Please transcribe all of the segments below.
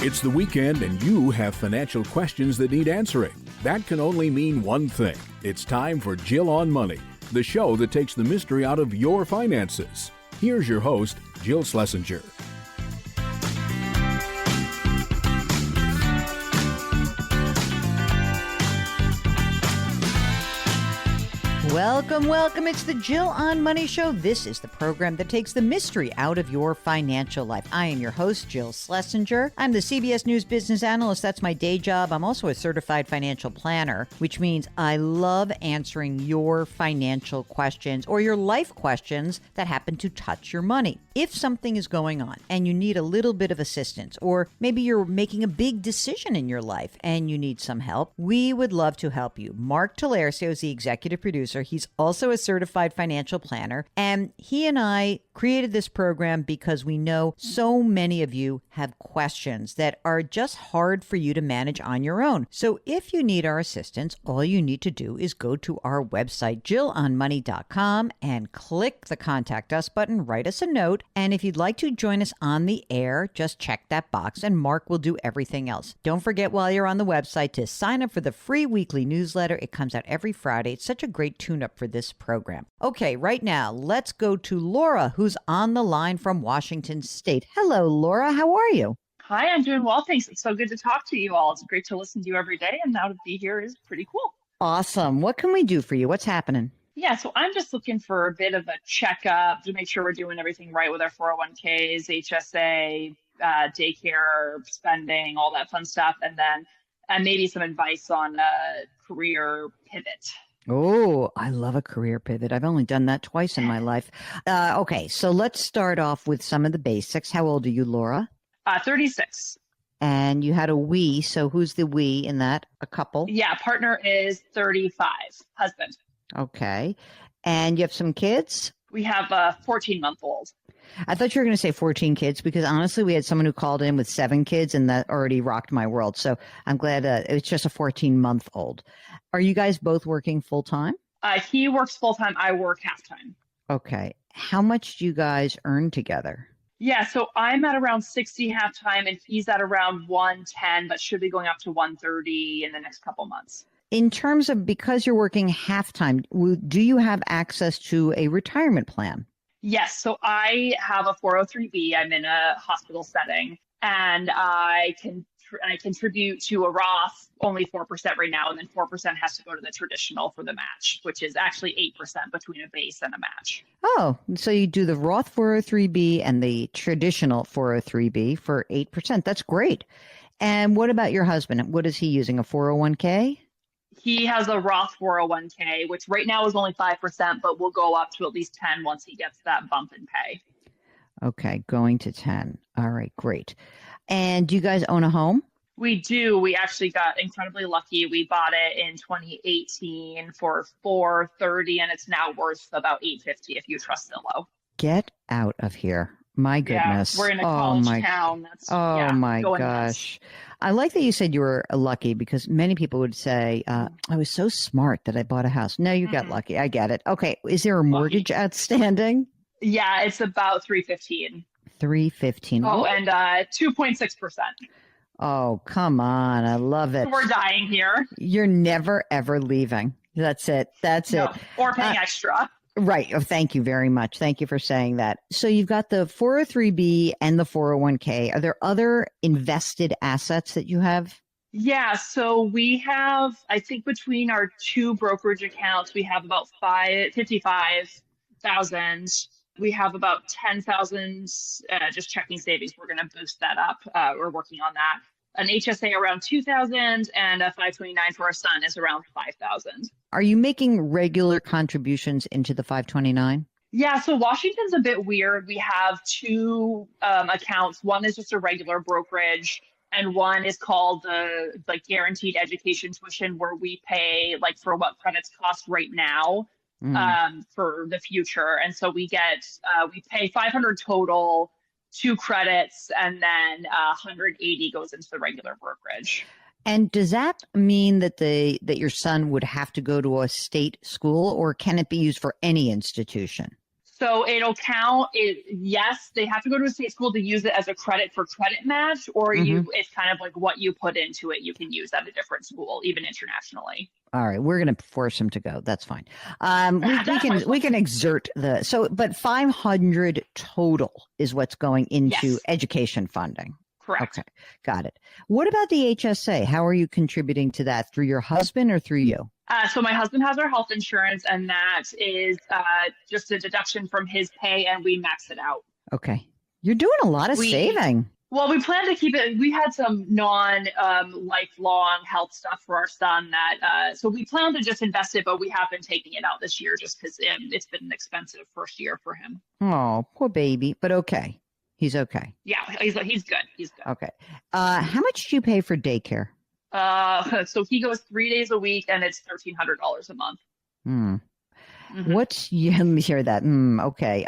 It's the weekend and you have financial questions that need answering. That can only mean one thing. It's time for Jill on Money, the show that takes the mystery out of your finances. Here's your host, Jill Schlesinger. Welcome, welcome. It's the Jill on Money Show. This is the program that takes the mystery out of your financial life. I am your host, Jill Schlesinger. I'm the CBS News business analyst. That's my day job. I'm also a certified financial planner, which means I love answering your financial questions or your life questions that happen to touch your money. If something is going on and you need a little bit of assistance, or maybe you're making a big decision in your life and you need some help, we would love to help you. Mark Talercio is the executive producer. He's also a certified financial planner, and he and I created this program because we know so many of you have questions that are just hard for you to manage on your own. So if you need our assistance, all you need to do is go to our website, jillonmoney.com, and click the Contact Us button, write us a note, and if you'd like to join us on the air, just check that box and Mark will do everything else. Don't forget while you're on the website to sign up for the free weekly newsletter. It comes out every Friday. It's such a great tune-up for this program. Okay, right now, let's go to Laura, who's on the line from Washington State. Hello, Laura. How are you? Hi, I'm doing well, thanks. It's so good to talk to you all. It's great to listen to you every day, and now to be here is pretty cool. Awesome. What can we do for you? What's happening? Yeah, so I'm just looking for a bit of a checkup to make sure we're doing everything right with our 401ks, HSA, daycare, spending, all that fun stuff, and then maybe some advice on a career pivot. Oh, I love a career pivot. I've only done that twice in my life. Okay, so let's start off with some of the basics. How old are you, Laura? 36. And you had a we, so who's the we in that? A couple? Yeah, partner is 35, husband. Okay. And you have some kids? We have a 14-month-old. I thought you were going to say 14 kids because honestly, we had someone who called in with 7 kids and that already rocked my world. So I'm glad it's just a 14-month-old. Are you guys both working full-time? He works full-time. I work half-time. Okay. How much do you guys earn together? Yeah, so I'm at around 60 half-time and he's at around 110, but should be going up to 130 in the next couple months. In terms of, because you're working half-time, do you have access to a retirement plan? Yes. So I have a 403B. I'm in a hospital setting and I contribute to a Roth only 4% right now. And then 4% has to go to the traditional for the match, which is actually 8% between a base and a match. Oh, so you do the Roth 403B and the traditional 403B for 8%. That's great. And what about your husband? What is he using? A 401k? He has a Roth 401k, which right now is only 5%, but will go up to at least 10 once he gets that bump in pay. Okay, going to 10. All right, great. And do you guys own a home? We do. We actually got incredibly lucky. We bought it in 2018 for $430, and it's now worth about $850 if you trust Zillow. Get out of here. My goodness. Yeah, we're in a college town. My gosh. I like that you said you were lucky because many people would say, I was so smart that I bought a house. No, you got lucky. I get it. Okay. Is there a mortgage outstanding? Yeah, it's about $315. $315. Oh, and 2.6%. Oh, come on. I love it. We're dying here. You're never, ever leaving. That's it. It. Or paying extra. Right. Oh, thank you very much. Thank you for saying that. So you've got the 403B and the 401k. Are there other invested assets that you have? Yeah. So we have, I think between our 2 brokerage accounts, we have about 55,000. We have about 10,000 just checking savings. We're going to boost that up. We're working on that. An HSA around 2,000 and a 529 for our son is around 5,000. Are you making regular contributions into the 529? Yeah, so Washington's a bit weird. We have 2 accounts. One is just a regular brokerage, and one is called the guaranteed education tuition, where we pay for what credits cost right now for the future. And so we pay 500 total. 2 credits, and then 180 goes into the regular brokerage. And does that mean that that your son would have to go to a state school, or can it be used for any institution? So So it'll count it. Yes, they have to go to a state school to use it as a credit for credit match, or it's kind of like what you put into it, you can use at a different school, even internationally. All right, we're going to force him to go. That's fine. We can exert but 500 total is what's going into education funding. Correct. Okay, got it. What about the HSA? How are you contributing to that? Through your husband or through you? So my husband has our health insurance, and that is just a deduction from his pay, and we max it out. Okay. You're doing a lot of saving. Well, we plan to keep it. We had some lifelong health stuff for our son so we plan to just invest it, but we have been taking it out this year just because it's been an expensive first year for him. Oh, poor baby. But okay. He's okay. Yeah, he's good. He's good. Okay. How much do you pay for daycare? So he goes 3 days a week, and it's $1,300 a month. Let me hear that. Okay.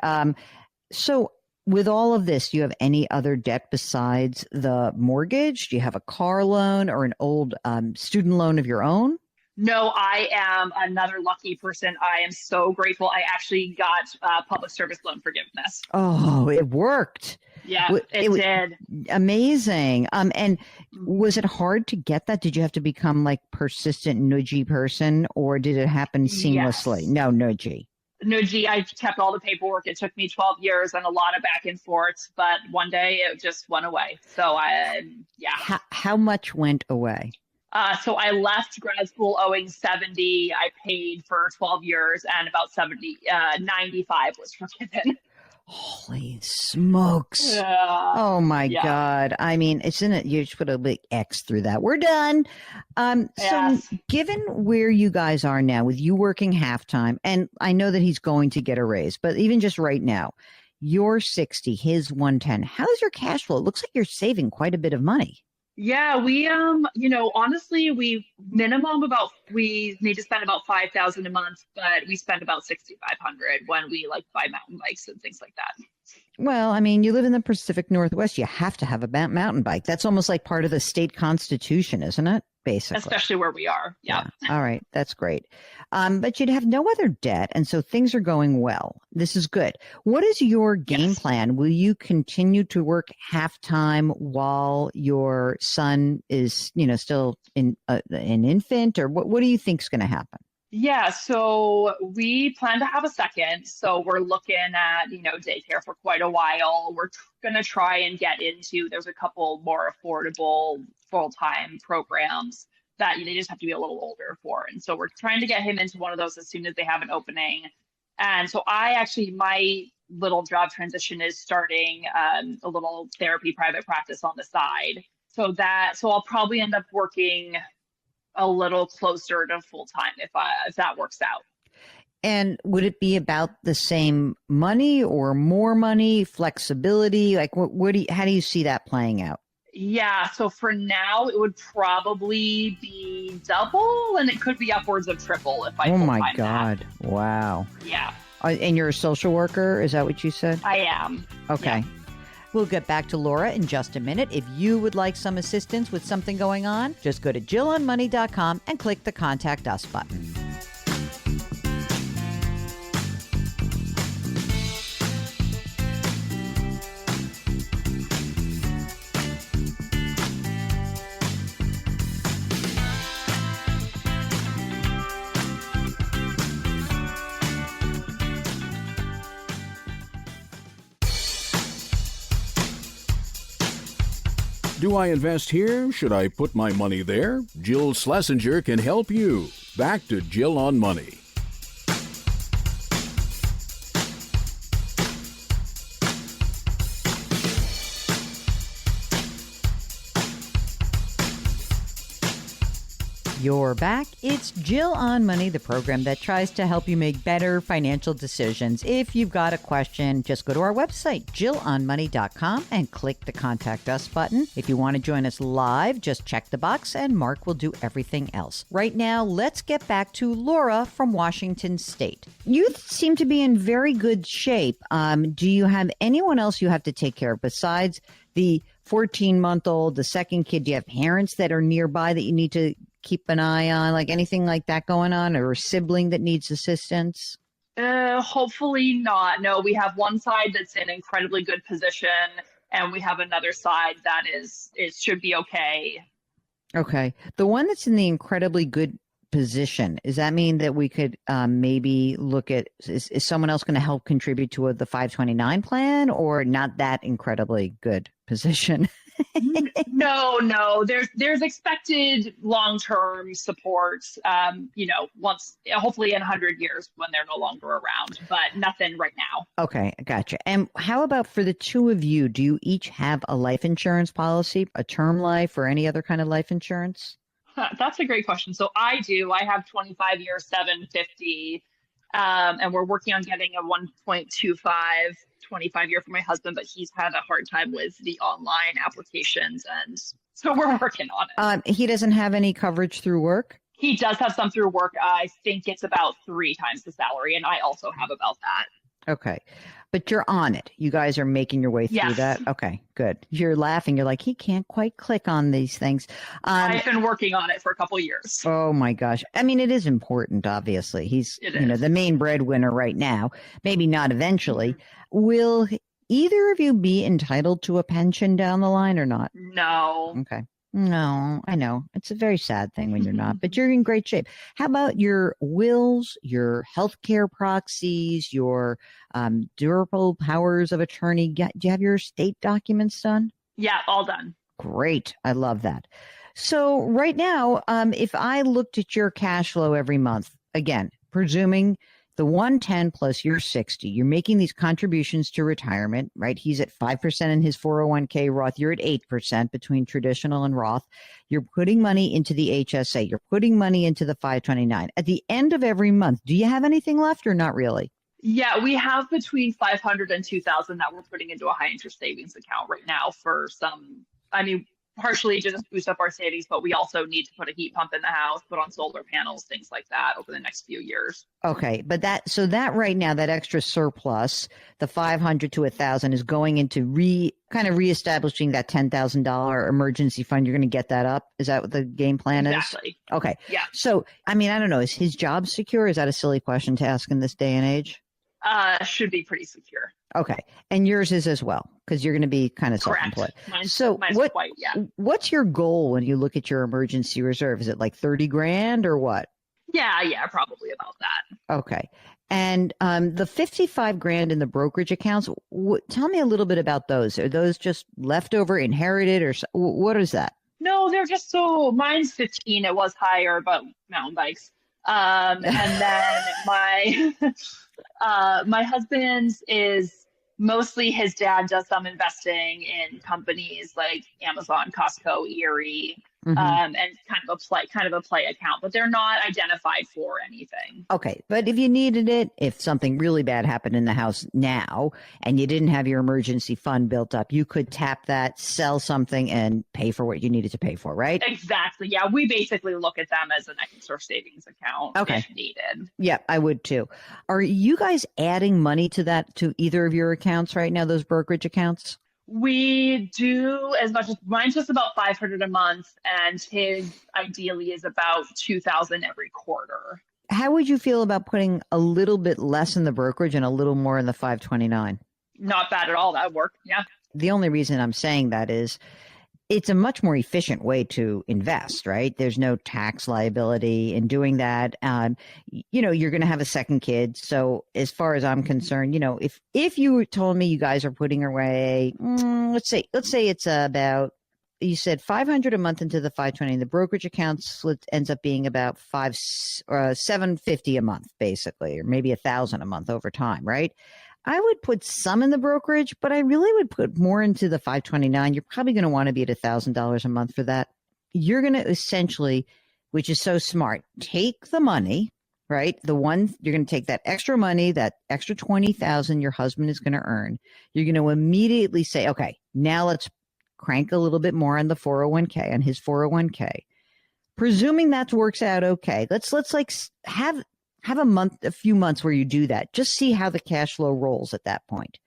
So with all of this, do you have any other debt besides the mortgage? Do you have a car loan or an old student loan of your own? No, I am another lucky person. I am so grateful. I actually got public service loan forgiveness. Oh, it worked. Yeah, it did. Amazing. And was it hard to get that? Did you have to become like persistent, nudgy person, or did it happen seamlessly? Yes. No, nudgy. Nudgy. I kept all the paperwork. It took me 12 years and a lot of back and forth, but one day it just went away. So How much went away? So I left grad school owing 70. I paid for 12 years, and about 95 was forgiven. Holy smokes. Oh my God. I mean, isn't it? You just put a big X through that. We're done. So given where you guys are now with you working half-time, and I know that he's going to get a raise, but even just right now, you're 60, his 110. How's your cash flow? It looks like you're saving quite a bit of money. Yeah, we honestly, we need to spend about $5,000 a month, but we spend about $6,500 when we buy mountain bikes and things like that. Well, I mean, you live in the Pacific Northwest. You have to have a mountain bike. That's almost like part of the state constitution, isn't it? Basically. Especially where we are. Yeah. All right. That's great. But you'd have no other debt. And so things are going well. This is good. What is your game plan? Will you continue to work half-time while your son is, still an infant? Or what do you think is going to happen? Yeah, so we plan to have a second. So we're looking at, daycare for quite a while. We're going to try and get into, there's a couple more affordable full-time programs that they just have to be a little older for. And so we're trying to get him into one of those as soon as they have an opening. And so my little job transition is starting a little therapy private practice on the side. So I'll probably end up working a little closer to full time if that works out. And would it be about the same money or more money, flexibility? Like, how do you see that playing out? Yeah, so for now it would probably be double, and it could be upwards of triple if I. Oh my God! That. Wow. Yeah. And you're a social worker? Is that what you said? I am. Okay. Yeah. We'll get back to Laura in just a minute. If you would like some assistance with something going on, just go to JillOnMoney.com and click the Contact Us button. Do I invest here? Should I put my money there? Jill Schlesinger can help you. Back to Jill on Money. You're back. It's Jill on Money, the program that tries to help you make better financial decisions. If you've got a question, just go to our website, JillOnMoney.com, and click the Contact Us button. If you want to join us live, just check the box and Mark will do everything else. Right now, let's get back to Laura from Washington State. You seem to be in very good shape. Do you have anyone else you have to take care of besides the 14-month-old, the second kid? Do you have parents that are nearby that you need to keep an eye on, like anything like that going on, or a sibling that needs assistance? Hopefully not. No, we have one side that's in incredibly good position, and we have another side that should be okay. Okay. The one that's in the incredibly good position, does that mean that we could maybe look at, is someone else going to help contribute to the 529 plan, or not that incredibly good position? No. There's expected long-term support, once, hopefully in 100 years when they're no longer around, but nothing right now. Okay, gotcha. And how about for the two of you? Do you each have a life insurance policy, a term life, or any other kind of life insurance? That's a great question. So I do. I have 25 years, 750, and we're working on getting a 1.25 25-year for my husband, but he's had a hard time with the online applications, and so we're working on it. He doesn't have any coverage through work? He does have some through work. I think it's about 3 times the salary, and I also have about that. Okay. But you're on it. You guys are making your way through Yes. that? Okay, good. You're laughing. You're like, he can't quite click on these things. I've been working on it for a couple years. Oh, my gosh. I mean, it is important, obviously. He's the main breadwinner right now. Maybe not eventually. Mm-hmm. Will either of you be entitled to a pension down the line or not? No. Okay. No, I know. It's a very sad thing when you're not, but you're in great shape. How about your wills, your healthcare proxies, your durable powers of attorney? Do you have your estate documents done? Yeah, all done. Great. I love that. So right now, if I looked at your cash flow every month, again, presuming the 110 plus your 60, you're making these contributions to retirement, right? He's at 5% in his 401k Roth. You're at 8% between traditional and Roth. You're putting money into the HSA. You're putting money into the 529. At the end of every month, do you have anything left or not really? Yeah, we have between 500 and 2,000 that we're putting into a high interest savings account right now for partially to just boost up our savings, but we also need to put a heat pump in the house, put on solar panels, things like that over the next few years. Okay, but that right now, that extra surplus, the 500 to 1,000, is going into reestablishing that $10,000 emergency fund. You're going to get that up. Is that what the game plan is? Exactly. Okay. Yeah. So, I don't know. Is his job secure? Is that a silly question to ask in this day and age? Should be pretty secure. Okay. And yours is as well, because you're going to be kind of self-employed. Mine's what's your goal when you look at your emergency reserve? Is it like 30 grand or what? Yeah, probably about that. Okay. And the 55 grand in the brokerage accounts, tell me a little bit about those. Are those just leftover, inherited, or what is that? No, they're just mine's 15. It was higher, but mountain bikes. And then my husband's is mostly his dad does some investing in companies like Amazon, Costco, Erie, and kind of a play account, but they're not identified for anything. Okay. But if you needed it, if something really bad happened in the house now and you didn't have your emergency fund built up, you could tap that, sell something, and pay for what you needed to pay for, right? Exactly. Yeah. We basically look at them as an extra savings account if needed. Yeah, I would too. Are you guys adding money to either of your accounts right now, those brokerage accounts? We do as much as mine's just about 500 a month, and his ideally is about 2,000 every quarter. How would you feel about putting a little bit less in the brokerage and a little more in the 529? Not bad at all. That would work. Yeah. The only reason I'm saying that is it's a much more efficient way to invest, right? There's no tax liability in doing that. You're going to have a second kid. So as far as I'm concerned, if you told me you guys are putting away, let's say it's about, you said 500 a month into the 520, the brokerage account ends up being about 750 a month, basically, or maybe 1,000 a month over time, right? I would put some in the brokerage, but I really would put more into the 529. You're probably going to want to be at $1,000 a month for that. You're going to essentially, which is so smart, take the money, right? You're going to take that extra money, that extra 20,000 your husband is going to earn. You're going to immediately say, okay, now let's crank a little bit more on the 401k, on his 401k. Presuming that works out okay, let's have a few months where you do that. Just see how the cash flow rolls at that point.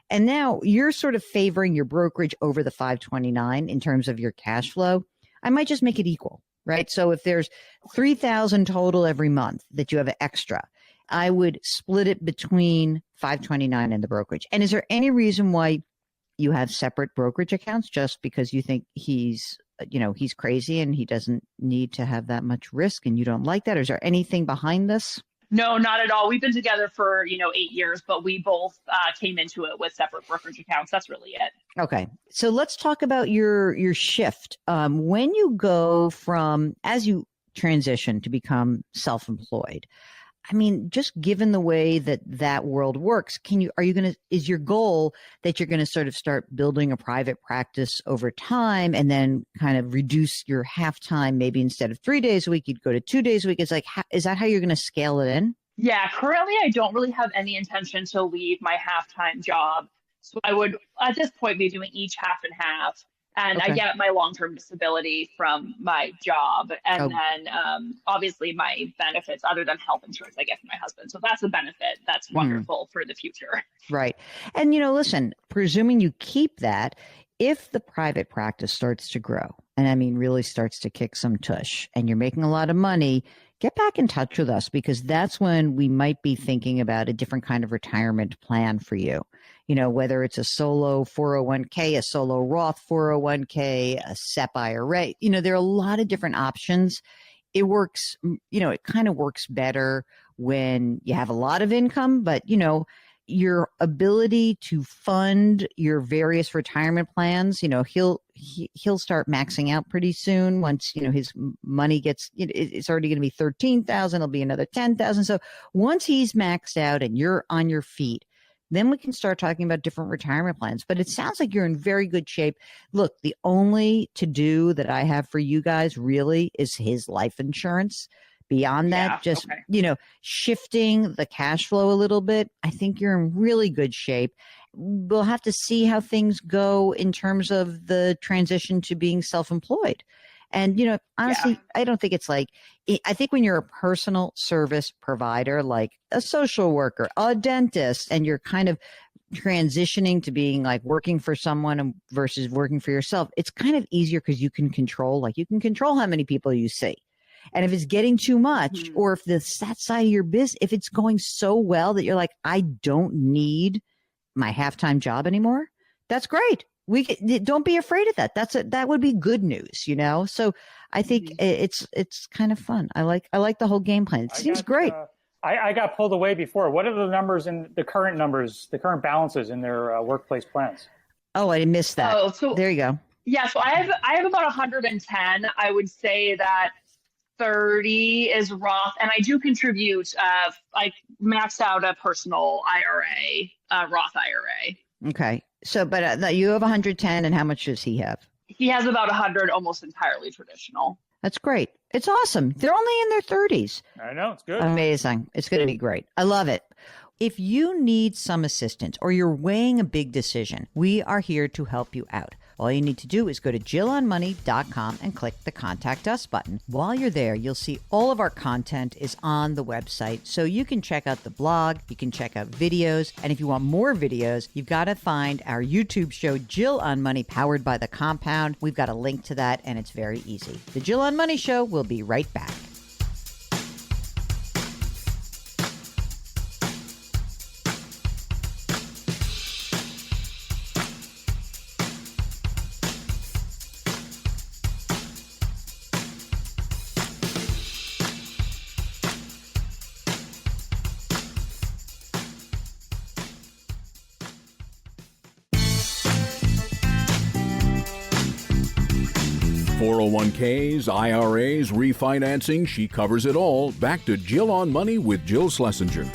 And now you're sort of favoring your brokerage over the 529 in terms of your cash flow. I might just make it equal, right? So if there's 3,000 total every month that you have extra, I would split it between 529 and the brokerage. And is there any reason why you have separate brokerage accounts, just because you think he's crazy and he doesn't need to have that much risk and you don't like that? Or is there anything behind this? No, not at all. We've been together for, 8 years, but we both came into it with separate brokerage accounts. That's really it. Okay. So let's talk about your shift. When you go as you transition to become self-employed, I mean, just given the way that world works, is your goal that you're going to sort of start building a private practice over time and then kind of reduce your half time? Maybe instead of 3 days a week, you'd go to 2 days a week. It's like, is that how you're going to scale it in? Yeah, currently I don't really have any intention to leave my half-time job. So I would, at this point, be doing each half and half. And Okay. I get my long-term disability from my job. And then obviously my benefits, other than health insurance, I get from my husband. So that's a benefit that's wonderful for the future. Right. And, listen, presuming you keep that, if the private practice starts to grow, and I mean, really starts to kick some tush, and you're making a lot of money, get back in touch with us, because that's when we might be thinking about a different kind of retirement plan for you. Whether it's a solo 401k, a solo Roth 401k, a SEP IRA, there are a lot of different options. It works, it kind of works better when you have a lot of income, but, your ability to fund your various retirement plans, he'll start maxing out pretty soon. Once, his money gets, it's already going to be 13,000. It'll be another 10,000. So once he's maxed out and you're on your feet, then we can start talking about different retirement plans. But it sounds like you're in very good shape. Look, the only to-do that I have for you guys really is his life insurance. Beyond that, shifting the cash flow a little bit, I think you're in really good shape. We'll have to see how things go in terms of the transition to being self-employed. And, honestly, I don't think it's like, I think when you're a personal service provider, like a social worker, a dentist, and you're kind of transitioning to being like working for someone versus working for yourself, it's kind of easier because you can control how many people you see. And if it's getting too much, or if that side of your business, if it's going so well that you're like, I don't need my half-time job anymore, that's great. Don't be afraid of that. That would be good news, So I think it's kind of fun. I like the whole game plan. It seems great. I got pulled away before. What are the numbers in the current balances in their workplace plans? Oh, I missed that. Oh, so there you go. Yeah, so I have about 110. I would say that 30 is Roth, and I do contribute. I maxed out a personal IRA, Roth IRA. Okay. So, but you have 110, and how much does he have? He has about 100, almost entirely traditional. That's great. It's awesome. They're only in their 30s. I know. It's good. Amazing. It's going to be great. I love it. If you need some assistance or you're weighing a big decision, we are here to help you out. All you need to do is go to jillonmoney.com and click the Contact Us button. While you're there, you'll see all of our content is on the website. So you can check out the blog, you can check out videos, and if you want more videos, you've got to find our YouTube show, Jill on Money, powered by The Compound. We've got a link to that, and it's very easy. The Jill on Money Show will be right back. .401ks, IRAs, refinancing, she covers it all. Back to Jill on Money with Jill Schlesinger.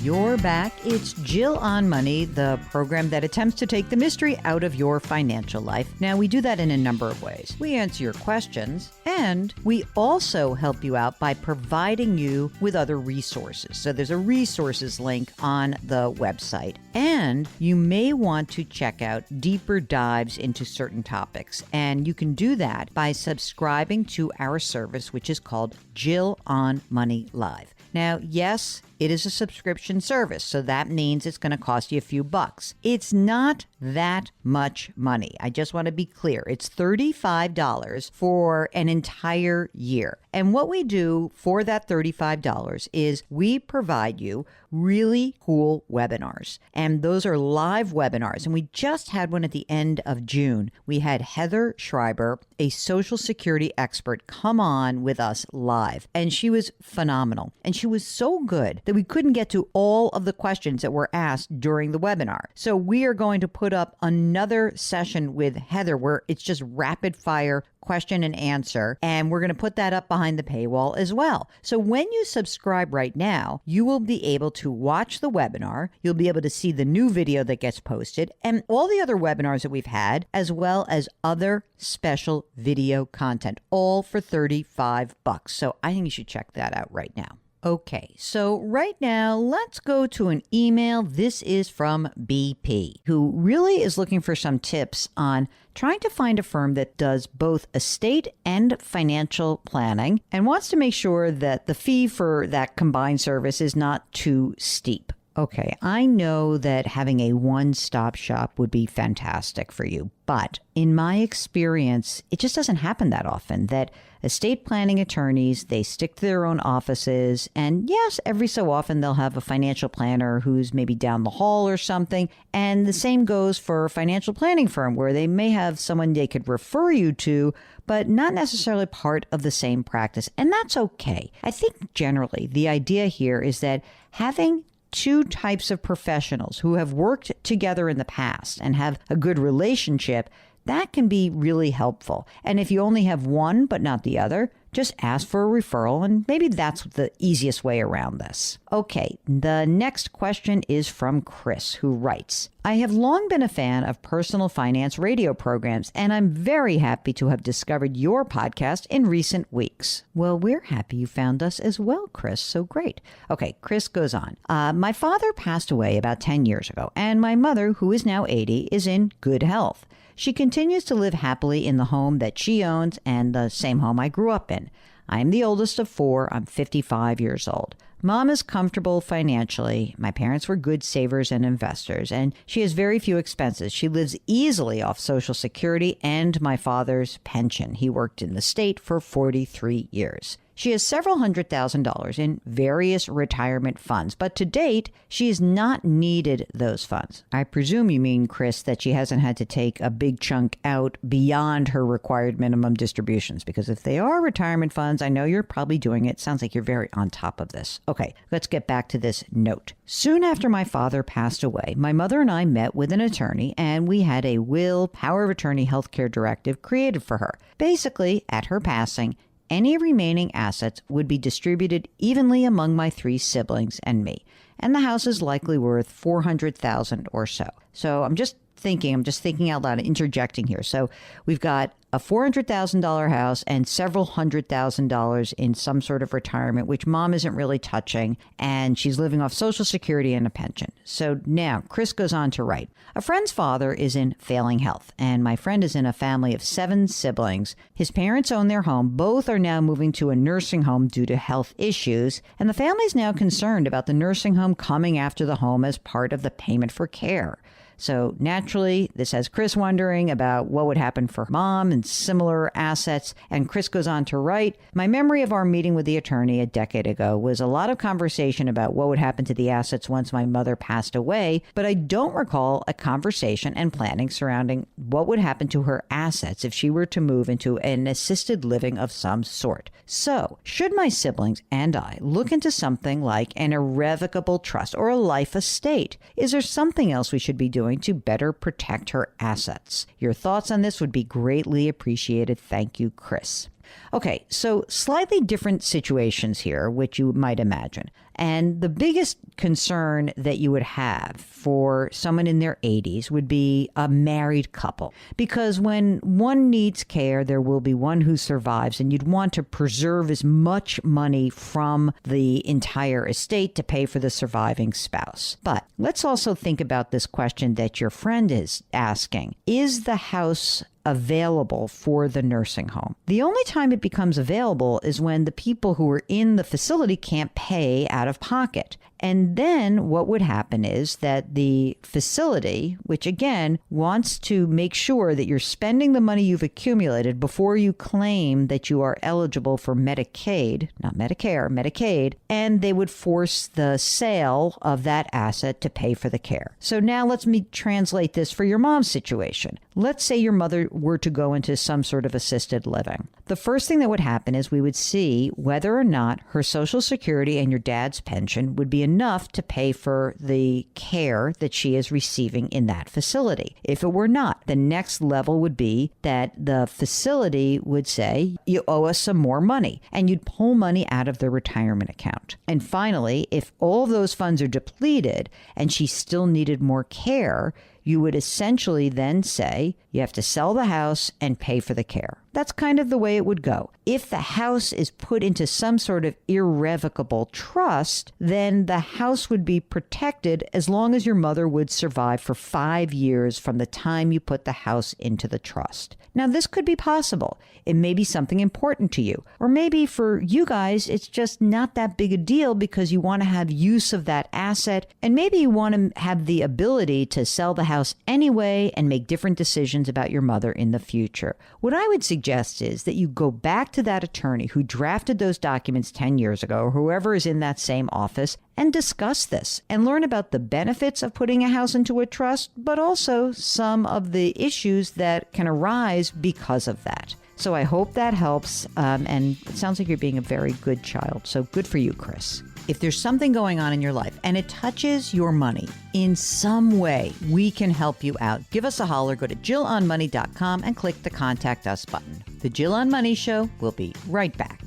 You're back. It's Jill on Money, the program that attempts to take the mystery out of your financial life. Now, we do that in a number of ways. We answer your questions, and we also help you out by providing you with other resources. So there's a resources link on the website, and you may want to check out deeper dives into certain topics. And you can do that by subscribing to our service, which is called Jill on Money Live. Now, yes, it is a subscription subscription service. So that means it's going to cost you a few bucks. It's not that much money. I just want to be clear. It's $35 for an entire year. And what we do for that $35 is we provide you really cool webinars. And those are live webinars. And we just had one at the end of June. We had Heather Schreiber, a Social Security expert, come on with us live. And she was phenomenal. And she was so good that we couldn't get to all of the questions that were asked during the webinar. So we are going to put up another session with Heather where it's just rapid fire question and answer. And we're going to put that up behind the paywall as well. So when you subscribe right now, you will be able to watch the webinar. You'll be able to see the new video that gets posted and all the other webinars that we've had, as well as other special video content, all for $35. So I think you should check that out right now. Okay, so right now, let's go to an email. This is from BP, who really is looking for some tips on trying to find a firm that does both estate and financial planning and wants to make sure that the fee for that combined service is not too steep. Okay, I know that having a one-stop shop would be fantastic for you, but in my experience, it just doesn't happen that often that estate planning attorneys, they stick to their own offices, and yes, every so often they'll have a financial planner who's maybe down the hall or something, and the same goes for a financial planning firm where they may have someone they could refer you to, but not necessarily part of the same practice, and that's okay. I think generally the idea here is that having two types of professionals who have worked together in the past and have a good relationship, that can be really helpful. And if you only have one but not the other, just ask for a referral, and maybe that's the easiest way around this. Okay, the next question is from Chris, who writes, I have long been a fan of personal finance radio programs, and I'm very happy to have discovered your podcast in recent weeks. Well, we're happy you found us as well, Chris, so great. Okay, Chris goes on. My father passed away about 10 years ago, and my mother, who is now 80, is in good health. She continues to live happily in the home that she owns and the same home I grew up in. I am the oldest of four. I'm 55 years old. Mom is comfortable financially. My parents were good savers and investors, and she has very few expenses. She lives easily off Social Security and my father's pension. He worked in the state for 43 years. She has several $100,000 in various retirement funds, but to date, she has not needed those funds. I presume you mean, Chris, that she hasn't had to take a big chunk out beyond her required minimum distributions, because if they are retirement funds, I know you're probably doing it. Sounds like you're very on top of this. Okay, let's get back to this note. Soon after my father passed away, my mother and I met with an attorney, and we had a will, power of attorney healthcare directive created for her. Basically, at her passing, any remaining assets would be distributed evenly among my three siblings and me, and the house is likely worth $400,000 or so. So I'm just thinking out loud, interjecting here. So we've got a $400,000 house and several $100,000 in some sort of retirement, which mom isn't really touching, and she's living off Social Security and a pension. So now Chris goes on to write, a friend's father is in failing health, and my friend is in a family of 7 siblings. His parents own their home. Both are now moving to a nursing home due to health issues, and the family is now concerned about the nursing home coming after the home as part of the payment for care. So naturally, this has Chris wondering about what would happen for mom and similar assets. And Chris goes on to write, my memory of our meeting with the attorney a decade ago was a lot of conversation about what would happen to the assets once my mother passed away, but I don't recall a conversation and planning surrounding what would happen to her assets if she were to move into an assisted living of some sort. So, should my siblings and I look into something like an irrevocable trust or a life estate? Is there something else we should be doing to better protect her assets? Your thoughts on this would be greatly appreciated. Thank you, Chris. Okay, so slightly different situations here, which you might imagine. And the biggest concern that you would have for someone in their 80s would be a married couple. Because when one needs care, there will be one who survives, and you'd want to preserve as much money from the entire estate to pay for the surviving spouse. But let's also think about this question that your friend is asking. Is the house available for the nursing home? The only time it becomes available is when the people who are in the facility can't pay out of pocket. And then what would happen is that the facility, which again wants to make sure that you're spending the money you've accumulated before you claim that you are eligible for Medicaid, not Medicare, Medicaid, and they would force the sale of that asset to pay for the care. So now let me translate this for your mom's situation. Let's say your mother were to go into some sort of assisted living. The first thing that would happen is we would see whether or not her Social Security and your dad's pension would be enough to pay for the care that she is receiving in that facility. If it were not, the next level would be that the facility would say, you owe us some more money, and you'd pull money out of the retirement account. And finally, if all of those funds are depleted and she still needed more care, you would essentially then say you have to sell the house and pay for the care. That's kind of the way it would go. If the house is put into some sort of irrevocable trust, then the house would be protected as long as your mother would survive for 5 years from the time you put the house into the trust. Now, this could be possible. It may be something important to you. Or maybe for you guys, it's just not that big a deal because you want to have use of that asset. And maybe you want to have the ability to sell the house anyway and make different decisions about your mother in the future. What I would suggest is that you go back to that attorney who drafted those documents 10 years ago, or whoever is in that same office, and discuss this and learn about the benefits of putting a house into a trust, but also some of the issues that can arise because of that. So I hope that helps. And it sounds like you're being a very good child. So good for you, Chris. If there's something going on in your life and it touches your money in some way, we can help you out. Give us a holler. Go to JillOnMoney.com and click the Contact Us button. The Jill on Money Show will be right back.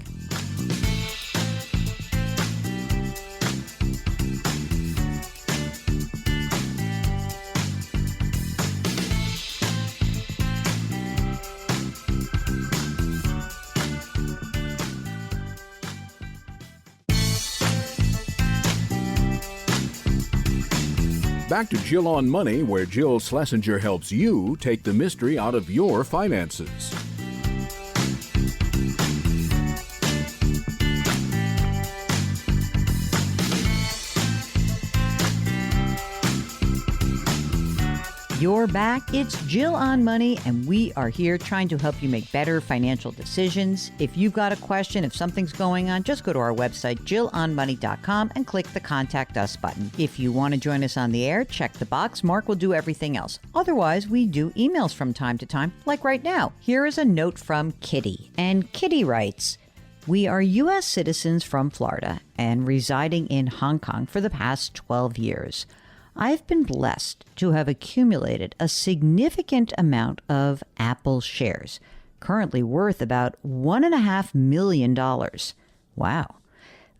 Back to Jill on Money, where Jill Schlesinger helps you take the mystery out of your finances. You're back. It's Jill on Money, and we are here trying to help you make better financial decisions. If you've got a question, if something's going on, just go to our website, JillOnMoney.com, and click the Contact Us button. If you want to join us on the air, check the box. Mark will do everything else. Otherwise, we do emails from time to time, like right now. Here is a note from Kitty, and Kitty writes, "We are U.S. citizens from Florida and residing in Hong Kong for the past 12 years. I've been blessed to have accumulated a significant amount of Apple shares, currently worth about $1.5 million. Wow.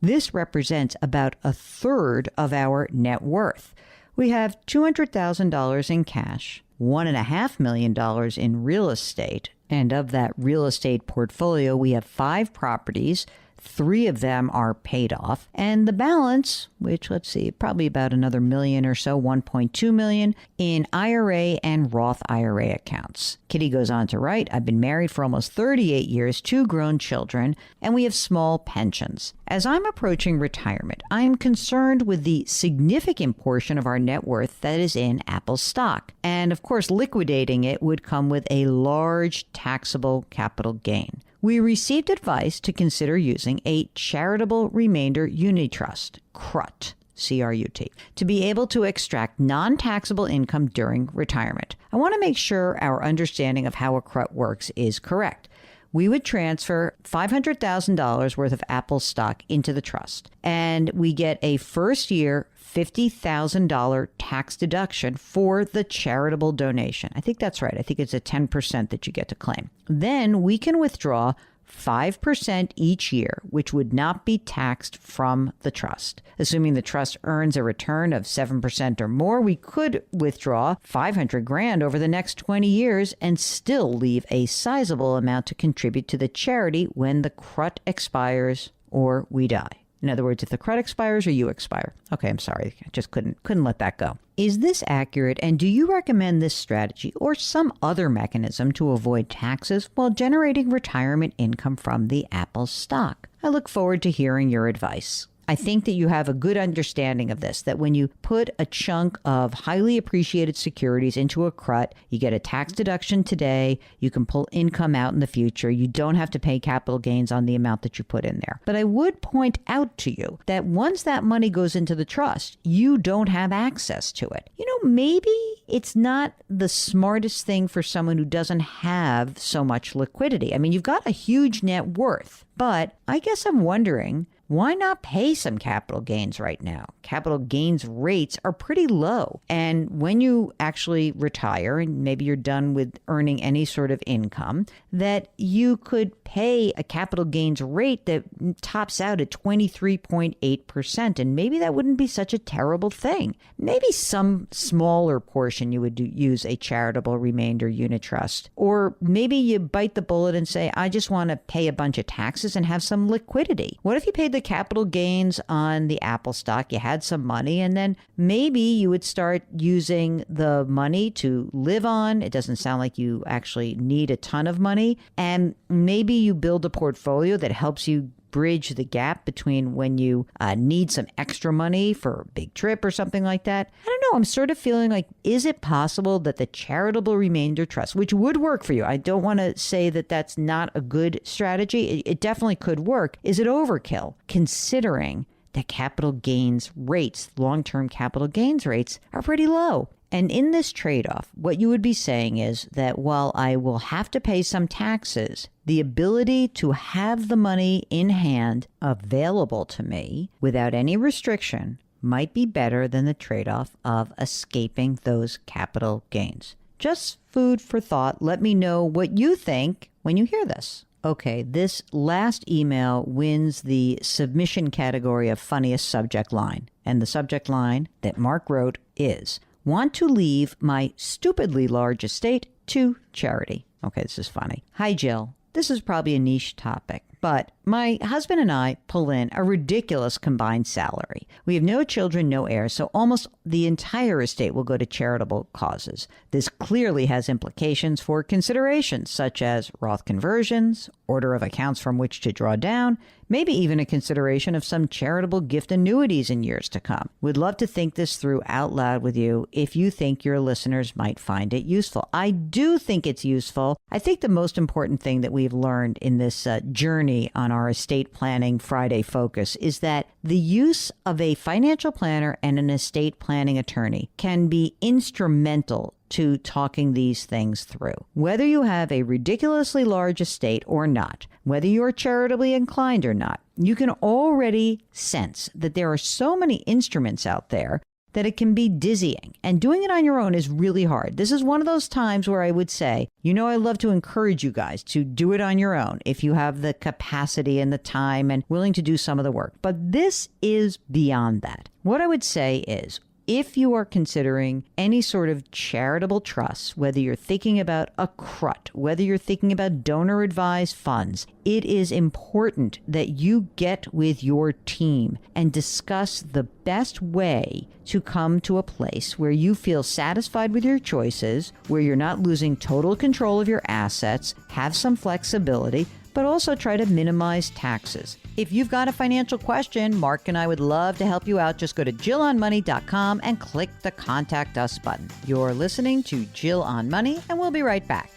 This represents about a third of our net worth. We have $200,000 in cash, $1.5 million in real estate, and of that real estate portfolio, we have 5 properties. 3 of them are paid off, and the balance, which let's see, probably about another million or so, 1.2 million, in IRA and Roth IRA accounts." Kitty goes on to write, "I've been married for almost 38 years, 2 grown children, and we have small pensions. As I'm approaching retirement, I am concerned with the significant portion of our net worth that is in Apple stock. And of course, liquidating it would come with a large taxable capital gain. We received advice to consider using a charitable remainder unitrust, CRUT, C-R-U-T, to be able to extract non-taxable income during retirement. I want to make sure our understanding of how a CRUT works is correct. We would transfer $500,000 worth of Apple stock into the trust, and we get a first-year $50,000 tax deduction for the charitable donation. I think that's right. I think it's a 10% that you get to claim. Then we can withdraw 5% each year, which would not be taxed from the trust. Assuming the trust earns a return of 7% or more, we could withdraw $500,000 over the next 20 years and still leave a sizable amount to contribute to the charity when the CRUT expires or we die. In other words, if the CRUT expires or you expire. Okay, I'm sorry. I just couldn't let that go. Is this accurate, and do you recommend this strategy or some other mechanism to avoid taxes while generating retirement income from the Apple stock? I look forward to hearing your advice. I think that you have a good understanding of this, that when you put a chunk of highly appreciated securities into a CRUT, you get a tax deduction today, you can pull income out in the future, you don't have to pay capital gains on the amount that you put in there. But I would point out to you that once that money goes into the trust, you don't have access to it. Maybe it's not the smartest thing for someone who doesn't have so much liquidity. I mean, you've got a huge net worth, but I guess I'm wondering, why not pay some capital gains right now? Capital gains rates are pretty low. And when you actually retire and maybe you're done with earning any sort of income, that you could pay a capital gains rate that tops out at 23.8%. And maybe that wouldn't be such a terrible thing. Maybe some smaller portion you would use a charitable remainder unit trust. Or maybe you bite the bullet and say, I just want to pay a bunch of taxes and have some liquidity. What if you paid the capital gains on the Apple stock, you had some money, and then maybe you would start using the money to live on. It doesn't sound like you actually need a ton of money. And maybe you build a portfolio that helps you bridge the gap between when you need some extra money for a big trip or something like that. I don't know. I'm sort of feeling like, is it possible that the charitable remainder trust, which would work for you, I don't want to say that that's not a good strategy. It definitely could work. Is it overkill considering that capital gains rates, long-term capital gains rates are pretty low? And in this trade-off, what you would be saying is that while I will have to pay some taxes, the ability to have the money in hand available to me without any restriction might be better than the trade-off of escaping those capital gains. Just food for thought. Let me know what you think when you hear this. Okay, this last email wins the submission category of funniest subject line. And the subject line that Mark wrote is, want to leave my stupidly large estate to charity. Okay, this is funny. Hi, Jill. This is probably a niche topic, but my husband and I pull in a ridiculous combined salary. We have no children, no heirs, so almost the entire estate will go to charitable causes. This clearly has implications for considerations such as Roth conversions, order of accounts from which to draw down, maybe even a consideration of some charitable gift annuities in years to come. We'd love to think this through out loud with you if you think your listeners might find it useful. I do think it's useful. I think the most important thing that we've learned in this journey on our estate planning Friday focus is that the use of a financial planner and an estate planning attorney can be instrumental to talking these things through. Whether you have a ridiculously large estate or not, whether you're charitably inclined or not, you can already sense that there are so many instruments out there that it can be dizzying. And doing it on your own is really hard. This is one of those times where I would say, I love to encourage you guys to do it on your own if you have the capacity and the time and willing to do some of the work. But this is beyond that. What I would say is, if you are considering any sort of charitable trust, whether you're thinking about a CRUT, whether you're thinking about donor-advised funds, it is important that you get with your team and discuss the best way to come to a place where you feel satisfied with your choices, where you're not losing total control of your assets, have some flexibility, but also try to minimize taxes. If you've got a financial question, Mark and I would love to help you out. Just go to JillOnMoney.com and click the Contact Us button. You're listening to Jill on Money, and we'll be right back.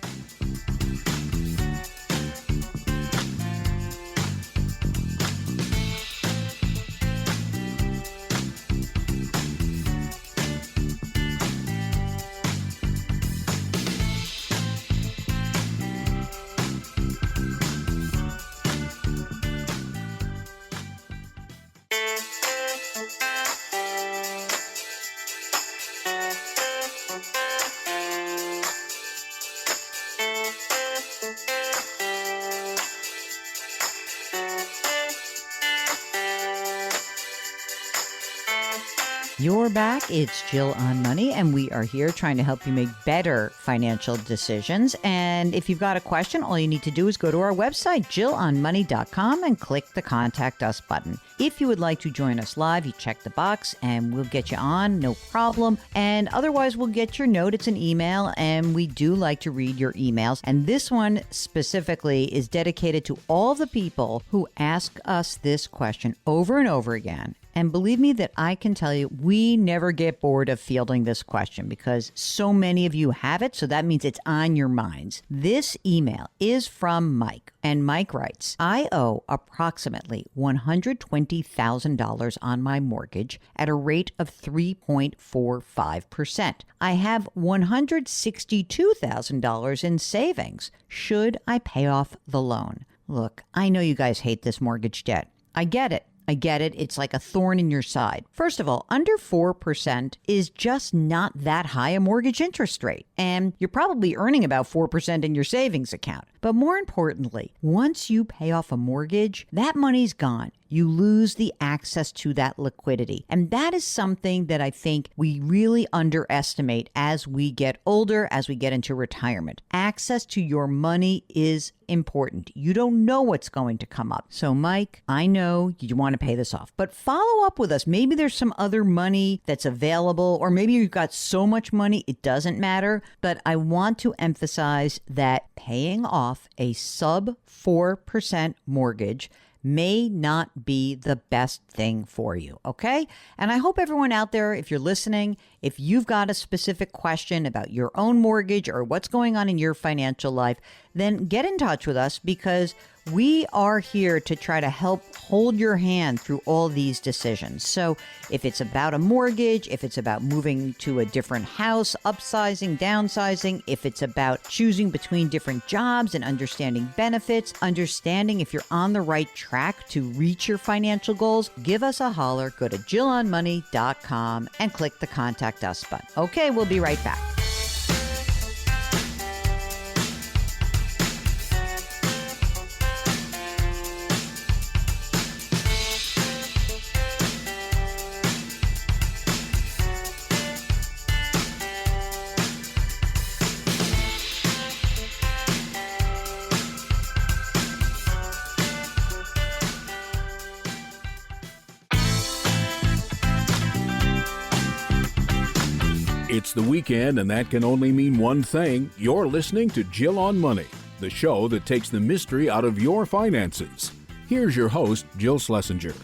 You're back. It's Jill on Money, and we are here trying to help you make better financial decisions. And if you've got a question, all you need to do is go to our website, jillonmoney.com, and click the Contact Us button. If you would like to join us live, you check the box, and we'll get you on, no problem. And otherwise, we'll get your note. It's an email, and we do like to read your emails. And this one specifically is dedicated to all the people who ask us this question over and over again. And believe me that I can tell you, we never get bored of fielding this question because so many of you have it, so that means it's on your minds. This email is from Mike, and Mike writes, I owe approximately $120,000 on my mortgage at a rate of 3.45%. I have $162,000 in savings. Should I pay off the loan? Look, I know you guys hate this mortgage debt. I get it. It's like a thorn in your side. First of all, under 4% is just not that high a mortgage interest rate. And you're probably earning about 4% in your savings account. But more importantly, once you pay off a mortgage, that money's gone. You lose the access to that liquidity. And that is something that I think we really underestimate as we get older, as we get into retirement. Access to your money is important. You don't know what's going to come up. So, Mike, I know you want to pay this off, but follow up with us. Maybe there's some other money that's available, or maybe you've got so much money, it doesn't matter. But I want to emphasize that paying off a sub 4% mortgage may not be the best thing for you, okay? And I hope everyone out there, if you're listening, if you've got a specific question about your own mortgage or what's going on in your financial life, then get in touch with us because we are here to try to help hold your hand through all these decisions. So if it's about a mortgage, if it's about moving to a different house, upsizing, downsizing, if it's about choosing between different jobs and understanding benefits, understanding if you're on the right track to reach your financial goals, give us a holler. Go to jillonmoney.com and click the Contact Us button. Okay, we'll be right back. It's the weekend, and that can only mean one thing. You're listening to Jill on Money, the show that takes the mystery out of your finances. Here's your host, Jill Schlesinger.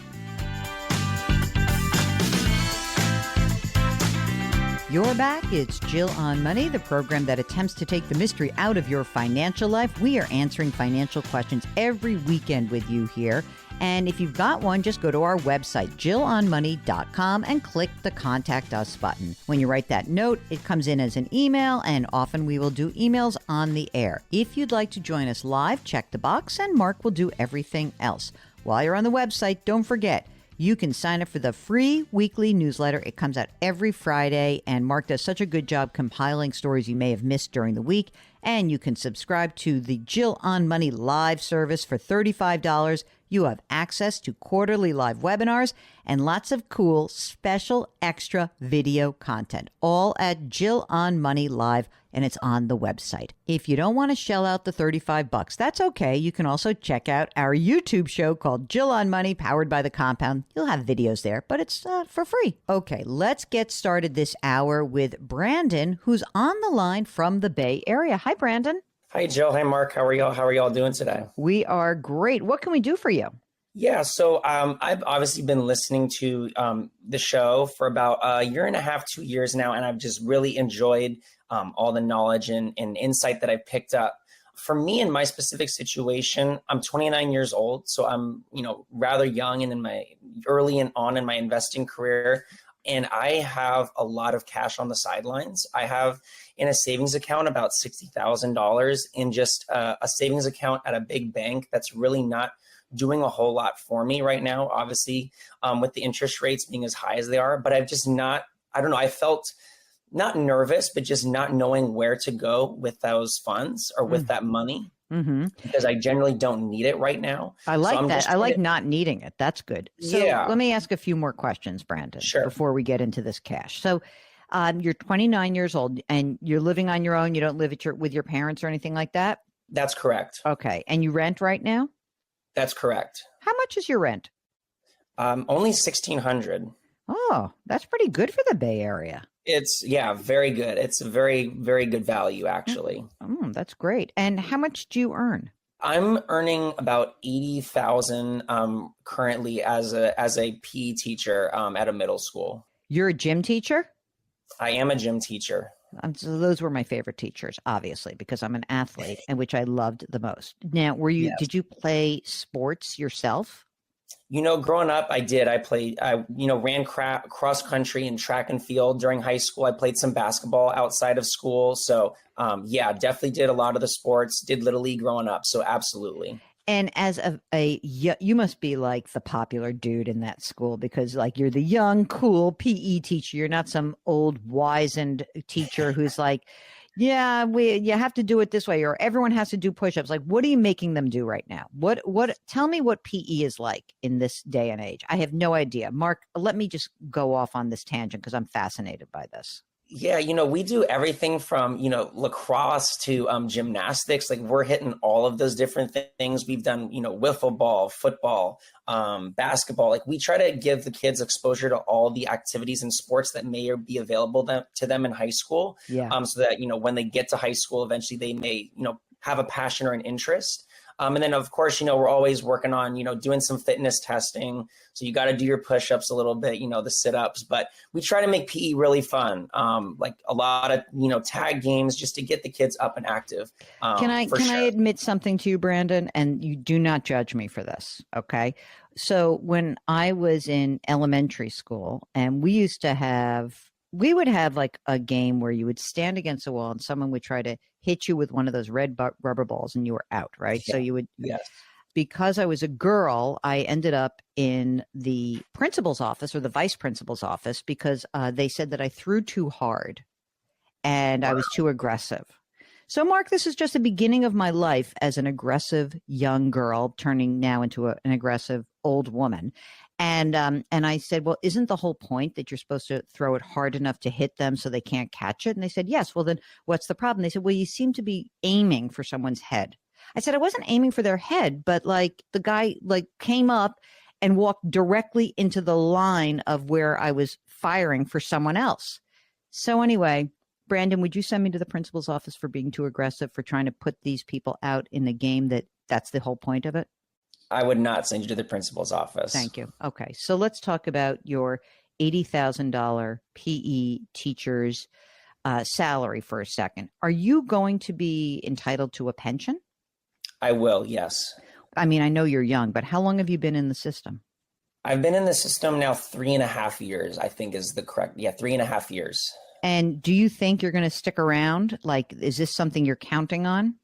You're back. It's Jill on Money, the program that attempts to take the mystery out of your financial life. We are answering financial questions every weekend with you here. And if you've got one, just go to our website, jillonmoney.com, and click the Contact Us button. When you write that note, it comes in as an email, and often we will do emails on the air. If you'd like to join us live, check the box, and Mark will do everything else. While you're on the website, don't forget, you can sign up for the free weekly newsletter. It comes out every Friday, and Mark does such a good job compiling stories you may have missed during the week. And you can subscribe to the Jill on Money live service for $35. You have access to quarterly live webinars and lots of cool special extra video content, all at Jill on Money Live, and it's on the website. If you don't want to shell out the $35, that's okay. You can also check out our YouTube show called Jill on Money, powered by The Compound. You'll have videos there, but it's for free. Okay, let's get started this hour with Brandon, who's on the line from the Bay Area. Hi, Brandon. Hi, Jill. Hi, Mark. How are y'all doing today? We are great. What can we do for you? Yeah, so I've obviously been listening to the show for about a year and a half, 2 years now, and I've just really enjoyed all the knowledge and insight that I've picked up. For me, in my specific situation, I'm 29 years old, so I'm rather young and in my early and on in my investing career, and I have a lot of cash on the sidelines. I have in a savings account about $60,000 in just a savings account at a big bank that's really not doing a whole lot for me right now, obviously, with the interest rates being as high as they are. But I've just not, I don't know, I felt not nervous, but just not knowing where to go with those funds or with that money. because I generally don't need it right now. I like that. I like not needing it. That's good. So let me ask a few more questions, Brandon, before we get into this cash. So you're 29 years old and you're living on your own. You don't live with your parents or anything like that? That's correct. Okay. And you rent right now? That's correct. How much is your rent? Only $1,600. Oh, that's pretty good for the Bay Area. It's very good. It's a very, very good value, actually. That's great. And how much do you earn? I'm earning about $80,000 currently as a PE teacher at a middle school. You're a gym teacher? I am a gym teacher. So those were my favorite teachers, obviously, because I'm an athlete, and which I loved the most. Now, did you play sports yourself? Growing up, I did. I ran cross country and track and field during high school. I played some basketball outside of school. So, definitely did a lot of the sports, did Little League growing up. So absolutely. And as you must be like the popular dude in that school because like you're the young, cool PE teacher. You're not some old wizened teacher who's like, yeah, you have to do it this way, or everyone has to do push-ups. Like, what are you making them do right now? Tell me what PE is like in this day and age. I have no idea. Mark, let me just go off on this tangent because I'm fascinated by this. Yeah, we do everything from, lacrosse to gymnastics. Like we're hitting all of those different things. We've done, wiffle ball, football, basketball. Like we try to give the kids exposure to all the activities and sports that may be available to them in high school. Yeah. So that, when they get to high school, eventually they may, have a passion or an interest. And then, of course, we're always working on, doing some fitness testing. So you got to do your push-ups a little bit, the sit-ups. But we try to make PE really fun, like a lot of, tag games just to get the kids up and active. Can I admit something to you, Brandon? And you do not judge me for this, okay? So when I was in elementary school and we would have like a game where you would stand against a wall and someone would try to hit you with one of those red rubber balls and you were out, right? Yeah. So you would, yes. Because I was a girl, I ended up in the principal's office or the vice principal's office because they said that I threw too hard and I was too aggressive. So, Mark, this is just the beginning of my life as an aggressive young girl turning now into an aggressive old woman. And I said, well, isn't the whole point that you're supposed to throw it hard enough to hit them so they can't catch it? And they said, yes. Well, then what's the problem? They said, well, you seem to be aiming for someone's head. I said, I wasn't aiming for their head, but like the guy like came up and walked directly into the line of where I was firing for someone else. So anyway, Brandon, would you send me to the principal's office for being too aggressive, for trying to put these people out in a game that's the whole point of it? I would not send you to the principal's office. Thank you. Okay. So let's talk about your $80,000 PE teacher's salary for a second. Are you going to be entitled to a pension? I will, yes. I mean, I know you're young, but how long have you been in the system? I've been in the system now 3.5 years, I think is the correct. Yeah, 3.5 years. And do you think you're going to stick around? Like, is this something you're counting on?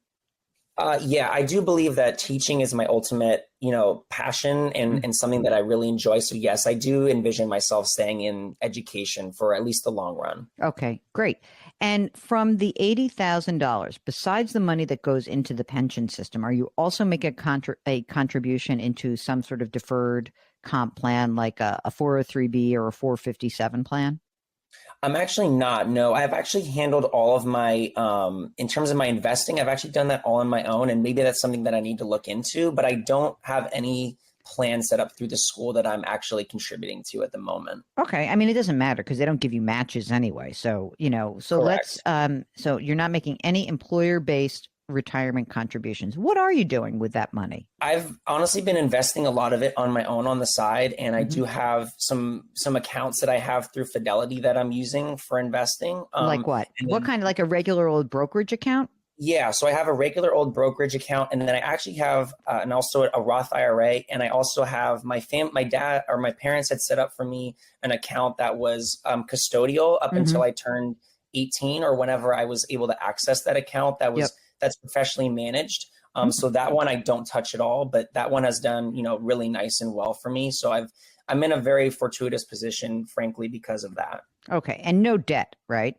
Yeah, I do believe that teaching is my ultimate, passion and something that I really enjoy. So yes, I do envision myself staying in education for at least the long run. Okay, great. And from the $80,000, besides the money that goes into the pension system, are you also making a contribution into some sort of deferred comp plan, like a 403B or a 457 plan? I'm actually not. No, I've actually handled all of my, in terms of my investing, I've actually done that all on my own. And maybe that's something that I need to look into, but I don't have any plan set up through the school that I'm actually contributing to at the moment. Okay. I mean, it doesn't matter because they don't give you matches anyway. So, Correct. So you're not making any employer-based retirement contributions. What are you doing with that money? I've honestly been investing a lot of it on my own on the side. And I do have some accounts that I have through Fidelity that I'm using for investing. Like what? What kind of, like a regular old brokerage account? Yeah. So I have a regular old brokerage account, and then I actually have and also a Roth IRA. And I also have my dad or my parents had set up for me an account that was custodial up until I turned 18 or whenever I was able to access that account that's professionally managed. So that one I don't touch at all, but that one has done, really nice and well for me. So I'm in a very fortuitous position, frankly, because of that. Okay. And no debt, right?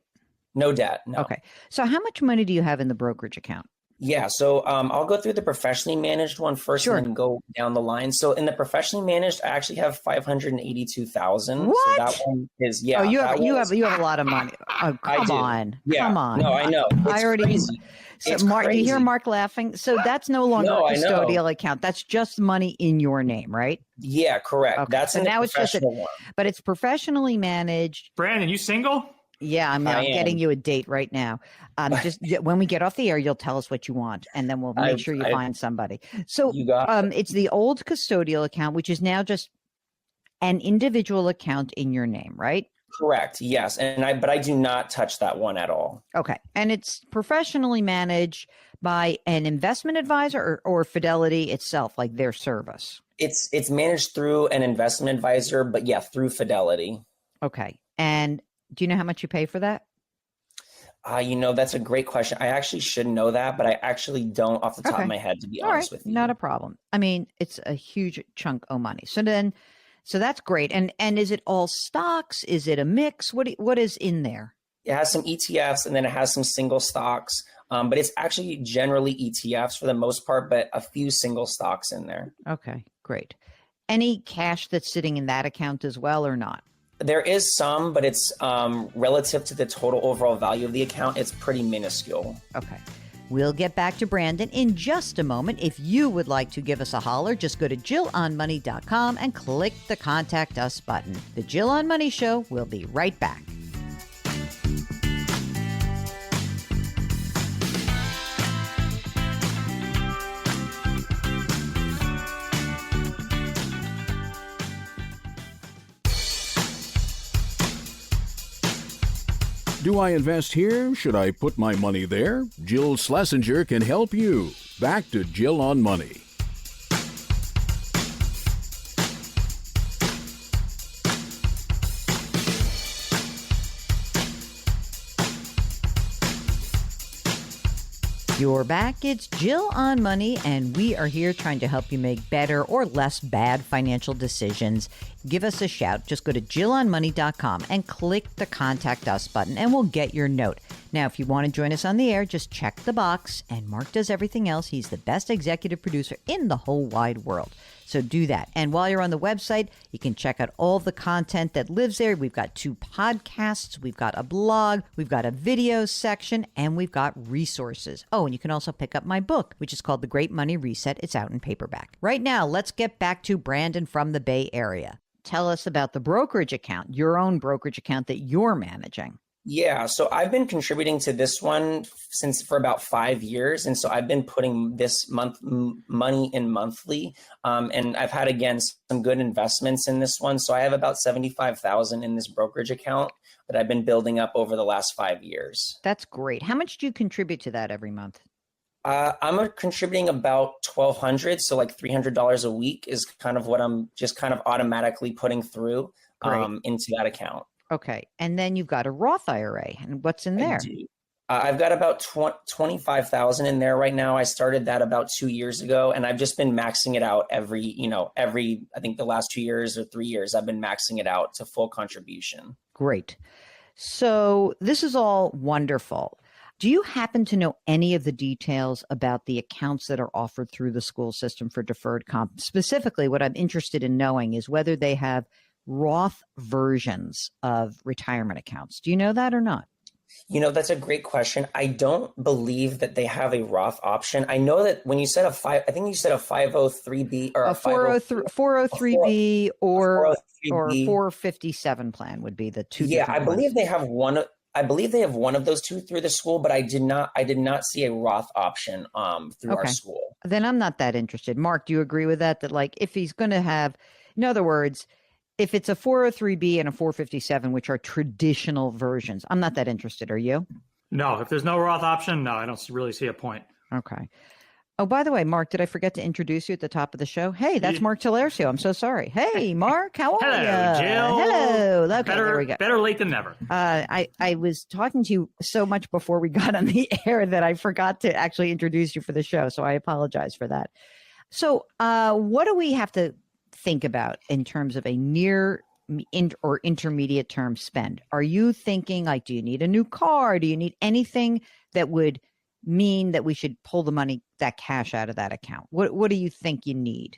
No debt. No. Okay. So how much money do you have in the brokerage account? Yeah, so I'll go through the professionally managed one first Sure. and then go down the line. So in the professionally managed, I actually have 582,000. So that What? one is Oh, you that have one is, you have a lot of money. Oh, I come do. on, Yeah, come on. no, I know. I It's already. crazy. So, It's Mark, do you hear crazy. Mark laughing? So that's no longer No, a I know. custodial account. That's just money in your name, right? Yeah, correct. Okay. That's So in the now it's just professional one. but it's professionally managed. Brandon, you single? Yeah, I'm I getting am. you a date right now. Just when we get off the air, you'll tell us what you want, and then we'll make sure you find somebody. So, You got it. it's the old custodial account, which is now just an individual account in your name, right? Correct. Yes, but I do not touch that one at all. Okay, and it's professionally managed by an investment advisor or Fidelity itself, like their service. It's managed through an investment advisor, but yeah, through Fidelity. Okay, and do you know how much you pay for that? That's a great question. I actually should know that, but I actually don't off the top of my head, to be honest with you. Not a problem. I mean, it's a huge chunk of money. So that's great. And is it all stocks? Is it a mix? What is in there? It has some ETFs and then it has some single stocks, but it's actually generally ETFs for the most part, but a few single stocks in there. Okay, great. Any cash that's sitting in that account as well or not? There is some, but it's relative to the total overall value of the account, it's pretty minuscule. Okay. We'll get back to Brandon in just a moment. If you would like to give us a holler, just go to JillOnMoney.com and click the Contact Us button. The Jill on Money Show will be right back. Do I invest here? Should I put my money there? Jill Schlesinger can help you. Back to Jill on Money. You're back. It's Jill on Money, and we are here trying to help you make better or less bad financial decisions. Give us a shout. Just go to JillOnMoney.com and click the Contact Us button, and we'll get your note. Now, if you want to join us on the air, just check the box, and Mark does everything else. He's the best executive producer in the whole wide world. So do that. And while you're on the website, you can check out all the content that lives there. We've got 2 podcasts, we've got a blog, we've got a video section, and we've got resources. Oh, and you can also pick up my book, which is called The Great Money Reset. It's out in paperback. Right now, let's get back to Brandon from the Bay Area. Tell us about the brokerage account, your own brokerage account that you're managing. Yeah, so I've been contributing to this one for about 5 years, and so I've been putting this money in monthly, and I've had again some good investments in this one. So I have about 75,000 in this brokerage account that I've been building up over the last 5 years. That's great. How much do you contribute to that every month? I'm contributing about $1,200, so like $300 a week is kind of what I'm just kind of automatically putting through into that account. Okay. And then you've got a Roth IRA. And what's in there? I've got about 25,000 in there right now. I started that about 2 years ago, and I've just been maxing it out every, I think the last 2 years or 3 years, I've been maxing it out to full contribution. Great. So this is all wonderful. Do you happen to know any of the details about the accounts that are offered through the school system for deferred comp? Specifically, what I'm interested in knowing is whether they have Roth versions of retirement accounts. Do you know that or not? That's a great question. I don't believe that they have a Roth option. I know that when you said I think you said a 503B or a 403B or 457 plan would be the two. Yeah, I believe ones. they have one. I believe they have one of those two through the school, but I did not see a Roth option through our school. Then I'm not that interested. Mark, do you agree with that? That like if he's going to have, in other words, if it's a 403B and a 457, which are traditional versions, I'm not that interested. Are you? No, if there's no Roth option, no, I don't really see a point. Okay. Oh, by the way, Mark, did I forget to introduce you at the top of the show? Hey, that's Mark Talercio. I'm so sorry. Hey, Mark, how are you? Hello, Jill. Hello. Okay, there we go. Better late than never. I was talking to you so much before we got on the air that I forgot to actually introduce you for the show, so I apologize for that. So what do we have to think about in terms of a near or intermediate term spend? Are you thinking like, do you need a new car? Do you need anything that would mean that we should pull the money, that cash out of that account? What do you think you need?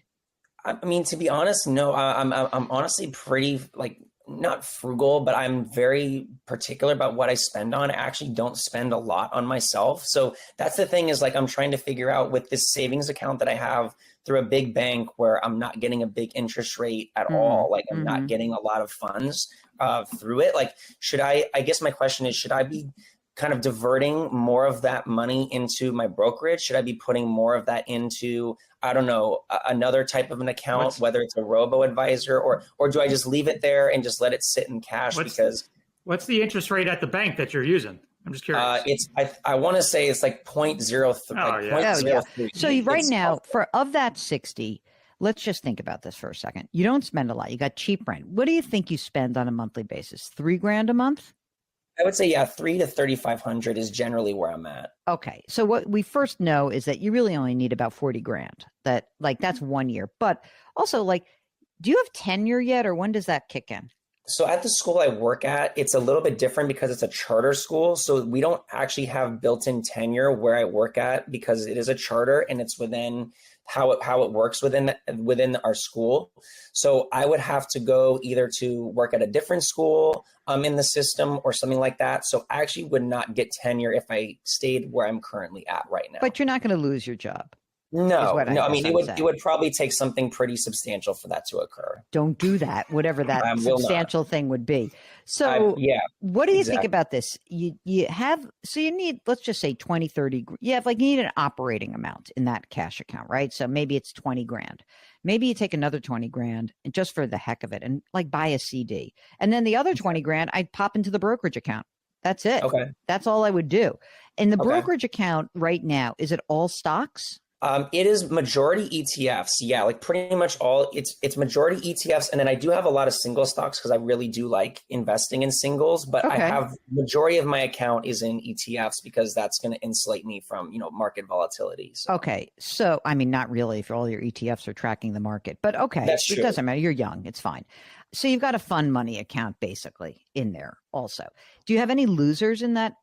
I mean, to be honest, no, I'm honestly pretty like not frugal, but I'm very particular about what I spend on. I actually don't spend a lot on myself. So that's the thing, is like, I'm trying to figure out with this savings account that I have through a big bank where I'm not getting a big interest rate at all. Like I'm not getting a lot of funds through it. Like, I guess my question is, should I be kind of diverting more of that money into my brokerage? Should I be putting more of that into, I don't know, another type of an account, whether it's a robo advisor, or do I just leave it there and just let it sit in cash? What's the interest rate at the bank that you're using? I'm just curious. I want to say it's like 0.03. So right now, of that 60, let's just think about this for a second. You don't spend a lot. You got cheap rent. What do you think you spend on a monthly basis? $3,000 a month? I would say, yeah, $3,000 to $3,500 is generally where I'm at. Okay. So what we first know is that you really only need about $40,000. That's 1 year. But also, like, do you have tenure yet, or when does that kick in? So at the school I work at, it's a little bit different because it's a charter school. So we don't actually have built-in tenure where I work at, because it is a charter and it's within how it works within our school. So I would have to go either to work at a different school in the system or something like that. So I actually would not get tenure if I stayed where I'm currently at right now. But you're not going to lose your job. No. I mean, it would probably take something pretty substantial for that to occur. Don't do that, whatever that substantial thing would be. So what do you think about this? You need, let's just say 20, 30. You need an operating amount in that cash account, right? So maybe it's 20 grand. Maybe you take another 20 grand and just for the heck of it and like buy a CD. And then the other 20 grand, I'd pop into the brokerage account. That's it. Okay. That's all I would do. In the brokerage account right now, is it all stocks? It is majority ETFs. Yeah, like pretty much all. It's majority ETFs, and then I do have a lot of single stocks because I really do like investing in singles. But I have majority of my account is in ETFs because that's going to insulate me from market volatility. So. Okay, so I mean, not really if all your ETFs are tracking the market, but okay, that's true. It doesn't matter. You're young, it's fine. So you've got a fund money account basically in there also. Do you have any losers in that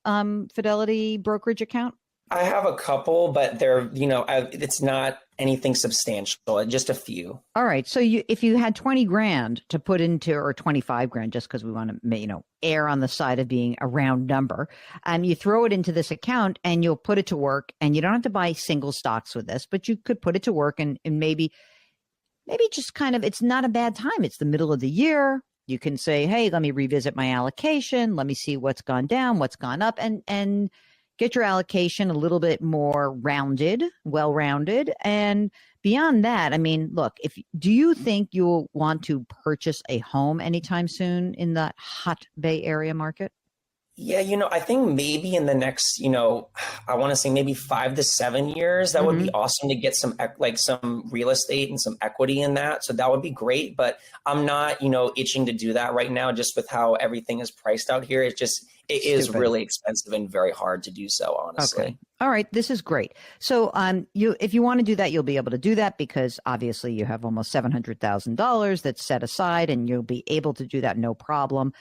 Fidelity brokerage account? I have a couple, but they're, it's not anything substantial, just a few. All right. So if you had 20 grand to put into, or 25 grand, just because we want to, err on the side of being a round number, you throw it into this account and you'll put it to work, and you don't have to buy single stocks with this, but you could put it to work and maybe just kind of, it's not a bad time. It's the middle of the year. You can say, hey, let me revisit my allocation. Let me see what's gone down, what's gone up, and get your allocation a little bit more well-rounded. And beyond that, I mean, look, do you think you'll want to purchase a home anytime soon in the hot Bay Area market? Yeah, I think maybe in the next, I want to say maybe 5 to 7 years, that would be awesome to get some real estate and some equity in that. So that would be great. But I'm not, itching to do that right now, just with how everything is priced out here. It is really expensive and very hard to do so, honestly. Okay. All right. This is great. So if you want to do that, you'll be able to do that because obviously you have almost $700,000 that's set aside, and you'll be able to do that no problem.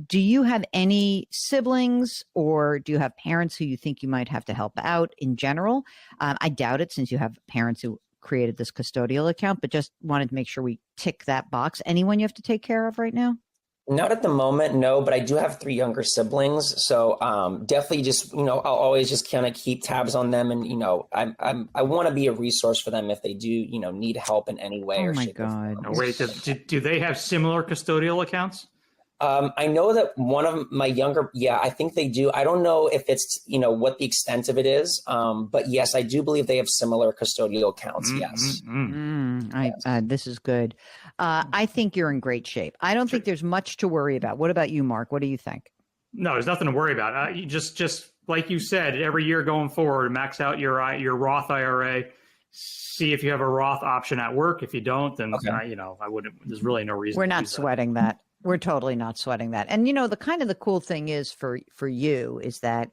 Do you have any siblings, or do you have parents who you think you might have to help out in general? I doubt it, since you have parents who created this custodial account, but just wanted to make sure we tick that box. Anyone you have to take care of right now? Not at the moment, no, but I do have 3 younger siblings. So definitely just, I'll always just kind of keep tabs on them. And, I want to be a resource for them if they do, need help in any way. Oh, my God. Oh, wait, do they have similar custodial accounts? I know that one of my younger, I think they do. I don't know if it's, what the extent of it is. But yes, I do believe they have similar custodial accounts. Yes. This is good. I think you're in great shape. I don't think there's much to worry about. What about you, Mark? What do you think? No, there's nothing to worry about. You just like you said, every year going forward, max out your Roth IRA. See if you have a Roth option at work. If you don't, then I wouldn't. There's really no reason. We're not sweating that. We're totally not sweating that. And, the cool thing is for you is that,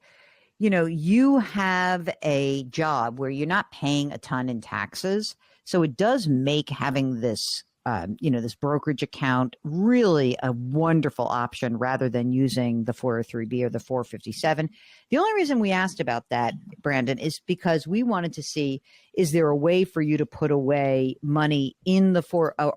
you have a job where you're not paying a ton in taxes. So it does make having this this brokerage account, really a wonderful option rather than using the 403B or the 457. The only reason we asked about that, Brandon, is because we wanted to see, is there a way for you to put away money in a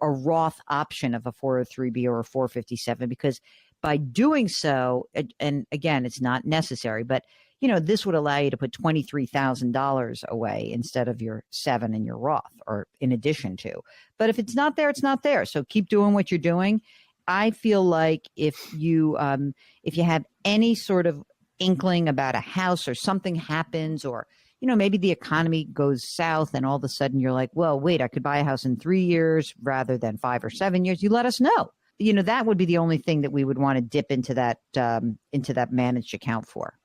Roth option of a 403B or a 457? Because by doing so, and again, it's not necessary, but this would allow you to put $23,000 away instead of your $7 in your Roth, or in addition to. But if it's not there, it's not there. So keep doing what you're doing. I feel like if you have any sort of inkling about a house, or something happens, or maybe the economy goes south and all of a sudden you're like, well, wait, I could buy a house in 3 years rather than 5 or 7 years. You let us know. That would be the only thing that we would want to dip into that managed account for.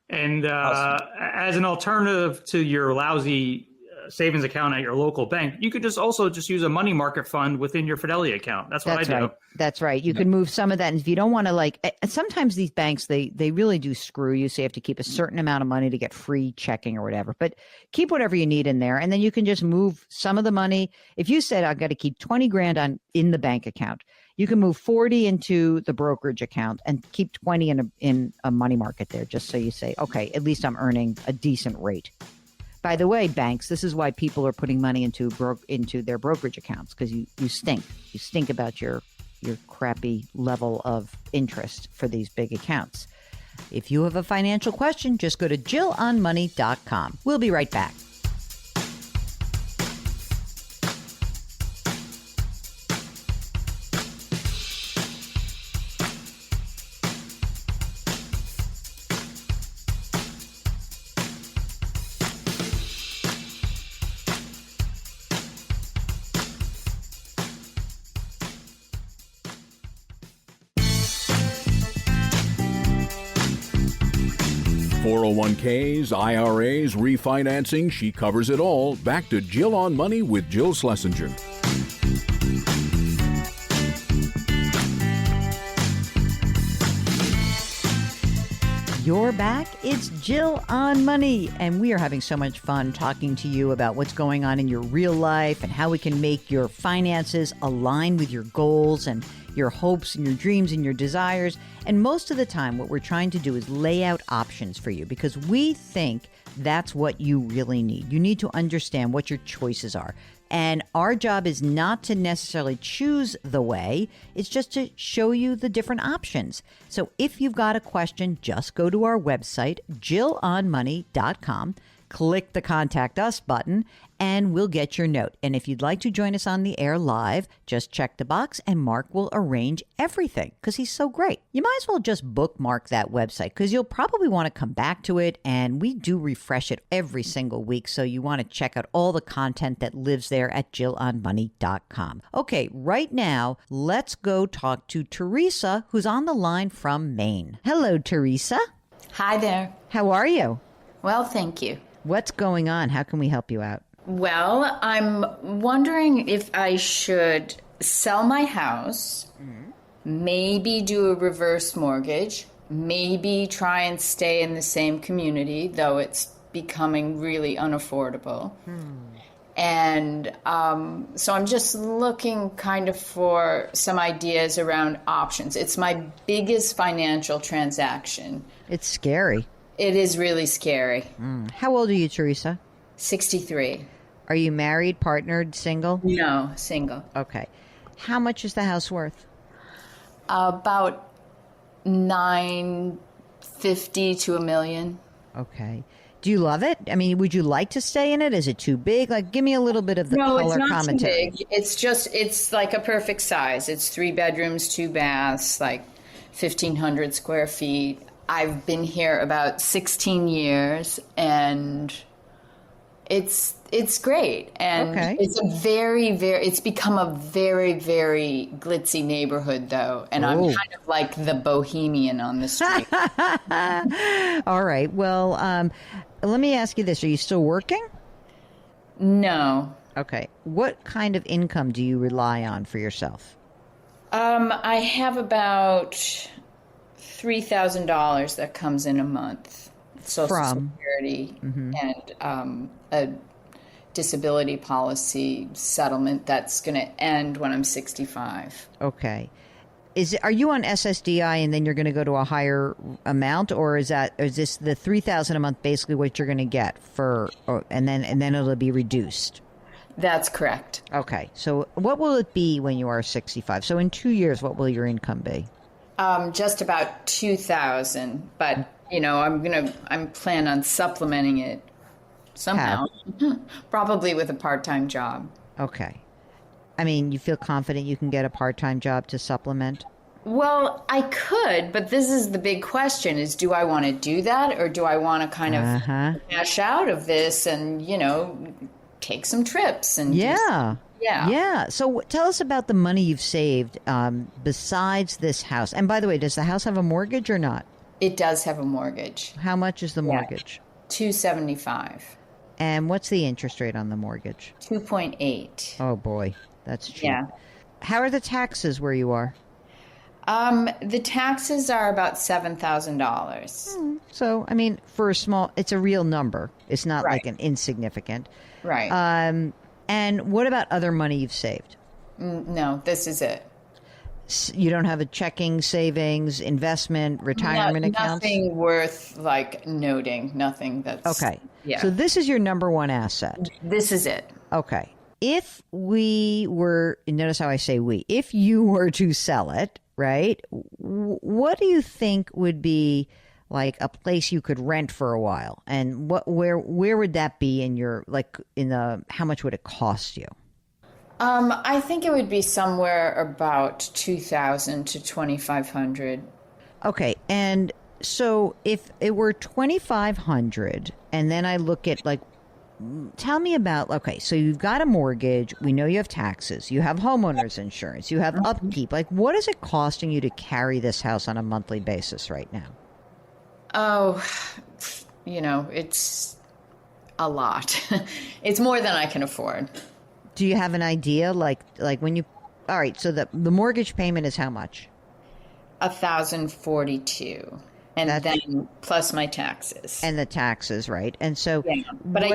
And as an alternative to your lousy savings account at your local bank, you could just use a money market fund within your Fidelity account. That's what I do. Right. That's right. You can move some of that. And if you don't want to, sometimes these banks, they really do screw you. So you have to keep a certain amount of money to get free checking or whatever. But keep whatever you need in there. And then you can just move some of the money. If you said, I've got to keep 20 grand in the bank account, you can move 40 into the brokerage account and keep 20 in a money market there, just so you say, okay, at least I'm earning a decent rate. By the way, banks, this is why people are putting money into their brokerage accounts, because you stink. You stink about your crappy level of interest for these big accounts. If you have a financial question, just go to JillOnMoney.com. We'll be right back. .401ks, IRAs, refinancing, she covers it all. Back to Jill on Money with Jill Schlesinger. You're back. It's Jill on Money, and we are having so much fun talking to you about what's going on in your real life and how we can make your finances align with your goals and your hopes and your dreams and your desires. And most of the time, what we're trying to do is lay out options for you, because we think that's what you really need. You need to understand what your choices are. And our job is not to necessarily choose the way, it's just to show you the different options. So if you've got a question, just go to our website, JillOnMoney.com, click the Contact Us button, and we'll get your note. And if you'd like to join us on the air live, just check the box and Mark will arrange everything, because he's so great. You might as well just bookmark that website, because you'll probably want to come back to it, and we do refresh it every single week. So you want to check out all the content that lives there at JillOnMoney.com. Okay, right now, let's go talk to Teresa, who's on the line from Maine. Hello, Teresa. Hi there. How are you? Well, thank you. What's going on? How can we help you out? Well, I'm wondering if I should sell my house, maybe do a reverse mortgage, maybe try and stay in the same community, though it's becoming really unaffordable. And so I'm just looking kind of for some ideas around options. It's my biggest financial transaction. It's scary. It is really scary. How old are you, Teresa? 63. Are you married, partnered, single? No, single. Okay. How much is the house worth? About $950,000 to $1 million. Okay. Do you love it? I mean, would you like to stay in it? Is it too big? Like, give me a little bit of the color it's not commentary. Too big. It's like a perfect size. It's 3 bedrooms, 2 baths, like 1,500 square feet. I've been here about 16 years, and it's great. And okay. It's become a very, very glitzy neighborhood, though. And I'm kind of like the bohemian on the street. All right. Well, let me ask you this. Are you still working? No. Okay. What kind of income do you rely on for yourself? I have about $3,000 that comes in a month. Social Security and disability policy settlement that's going to end when I'm 65. Okay. Are you on SSDI and then you're going to go to a higher amount, or is this the $3,000 a month basically what you're going to get and then it'll be reduced? That's correct. Okay. So what will it be when you are 65? So in 2 years, what will your income be? Just about 2,000, but I'm planning on supplementing it somehow, probably with a part-time job. Okay. I mean, you feel confident you can get a part-time job to supplement? Well, I could, but this is the big question is, do I want to do that, or do I want to kind of cash out of this and, take some trips? And Yeah. So tell us about the money you've saved besides this house. And by the way, does the house have a mortgage or not? It does have a mortgage. How much is the mortgage? $275. And what's the interest rate on the mortgage? 2.8. Oh, boy. That's cheap. Yeah. How are the taxes where you are? The taxes are about $7,000. So, I mean, for it's a real number. It's not like an insignificant. Right. And what about other money you've saved? No, this is it. You don't have a checking, savings, investment, retirement accounts? Nothing worth noting. Nothing that's... Okay. Yeah. So this is your number one asset. This is it. Okay. If we were, notice how I say we, if you were to sell it, right, what do you think would be like a place you could rent for a while? And where would that be in your, how much would it cost you? I think it would be somewhere about $2,000 to $2,500. Okay. And so if it were $2,500 and then I look at tell me about, so you've got a mortgage. We know you have taxes. You have homeowners insurance. You have upkeep. What is it costing you to carry this house on a monthly basis right now? Oh, it's a lot. It's more than I can afford. Do you have an idea? When you, all right, so the mortgage payment is how much? $1,042. And then plus my taxes. And the taxes, right? And so, but I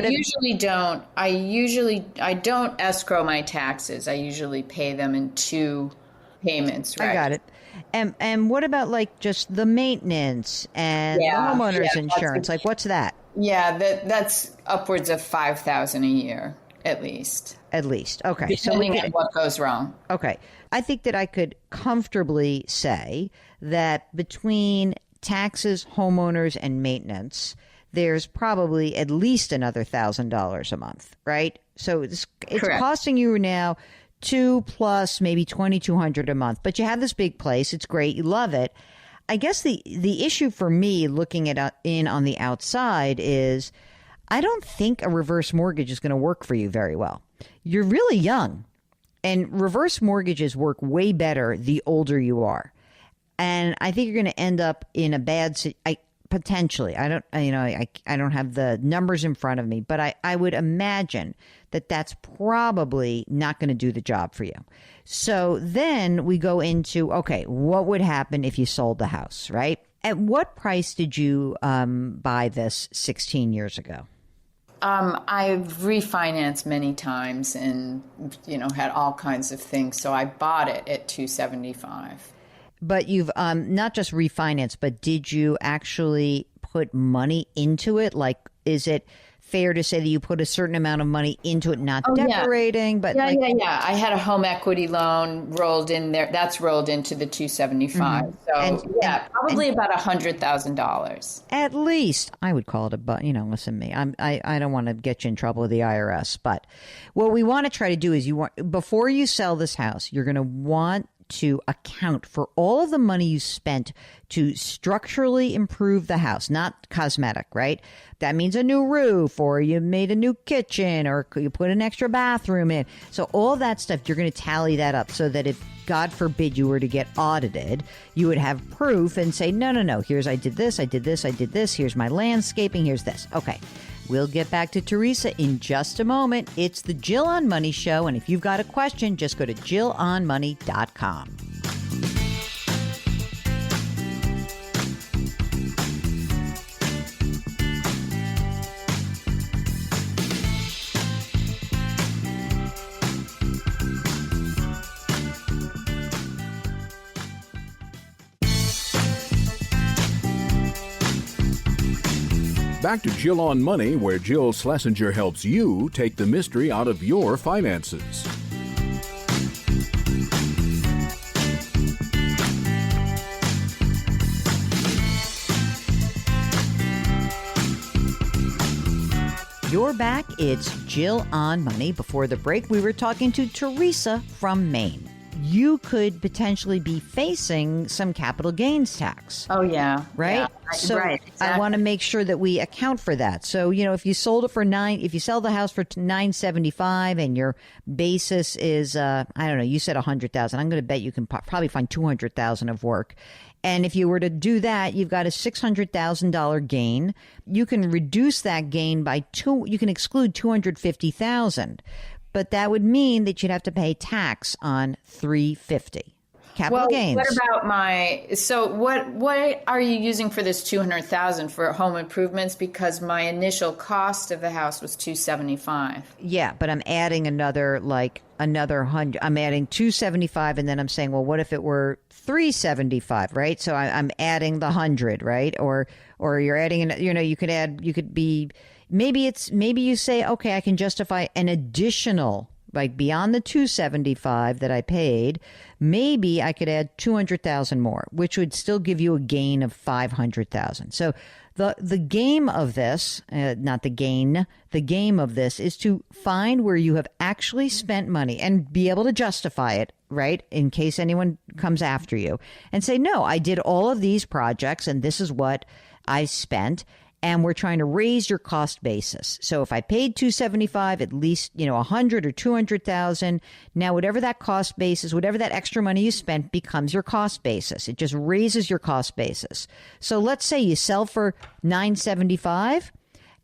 don't escrow my taxes. I usually pay them in 2 payments, right? I got it. And what about just the maintenance and the homeowners insurance? What's that? Yeah, that's upwards of $5,000 a year, at least. At least. Okay. Depending on what goes wrong. Okay. I think that I could comfortably say that between taxes, homeowners, and maintenance, there's probably at least another $1,000 a month, right? So it's costing you now $2,000 plus maybe $2,200 a month. But you have this big place; it's great, you love it. I guess the issue for me, looking at in on the outside, is I don't think a reverse mortgage is going to work for you very well. You're really young, and reverse mortgages work way better the older you are. And I think you're going to end up in a bad potentially. I don't have the numbers in front of me, but I would imagine that that's probably not going to do the job for you. So then we go into, okay, what would happen if you sold the house, right? At what price did you buy this 16 years ago? I've refinanced many times and, had all kinds of things. So I bought it at $275. But you've not just refinanced, but did you actually put money into it? Is it fair to say that you put a certain amount of money into it, not decorating? But yeah. I had a home equity loan rolled in there. That's rolled into the $275. Mm-hmm. So probably about $100,000. At least. I would call it listen to me. I don't want to get you in trouble with the IRS. But what we want to try to do is before you sell this house, you're going to want to account for all of the money you spent to structurally improve the house, not cosmetic, right? That means a new roof, or you made a new kitchen, or you put an extra bathroom in. So all that stuff, you're going to tally that up so that if, God forbid, you were to get audited, you would have proof and say, no, here's I did this, here's my landscaping, here's this. Okay. We'll get back to Teresa in just a moment. It's the Jill on Money Show, and if you've got a question, just go to JillOnMoney.com. Back to Jill on Money, where Jill Schlesinger helps you take the mystery out of your finances. You're back. It's Jill on Money. Before the break, we were talking to Teresa from Maine. You could potentially be facing some capital gains tax. Oh, yeah. Right? Yeah. So right, exactly. I want to make sure that we account for that. So, if you sold it for if you sell the house for $975 and your basis is, I don't know, you said $100,000. I'm going to bet you can probably find $200,000 of work. And if you were to do that, you've got a $600,000 gain. You can reduce that gain by you can exclude $250,000. But that would mean that you'd have to pay tax on $350,000. Capital gains. What about what are you using for this $200,000 for home improvements? Because my initial cost of the house was $275,000. Yeah, but I'm adding another $100. I'm adding $275,000, and then I'm saying, well, what if it were $375,000, right? So I'm adding the $100, right? Or you're adding, maybe you say, okay, I can justify an additional, like beyond the $275,000 that I paid, maybe I could add $200,000 more, which would still give you a gain of $500,000. So the game of this, not the gain, the game of this is to find where you have actually spent money and be able to justify it, right? In case anyone comes after you and say, no, I did all of these projects and this is what I spent. And we're trying to raise your cost basis. So if I paid $275,000, at least, $100,000 or $200,000. Now, whatever that cost basis, whatever that extra money you spent becomes your cost basis. It just raises your cost basis. So let's say you sell for $975,000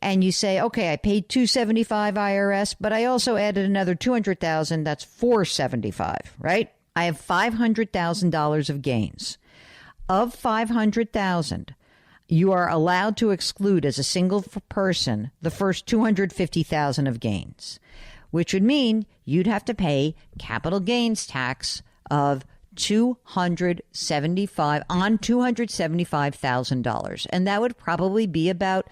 and you say, okay, I paid $275,000 IRS, but I also added another $200,000. That's $475,000, right? I have $500,000 of gains. Of $500,000. You are allowed to exclude as a single person the first $250,000 of gains, which would mean you'd have to pay capital gains tax of $275,000, and that would probably be about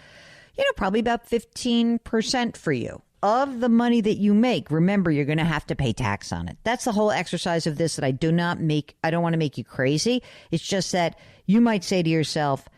15% for you of the money that you make. Remember, you're going to have to pay tax on it. That's the whole exercise of this that I don't want to make you crazy. It's just that you might say to yourself,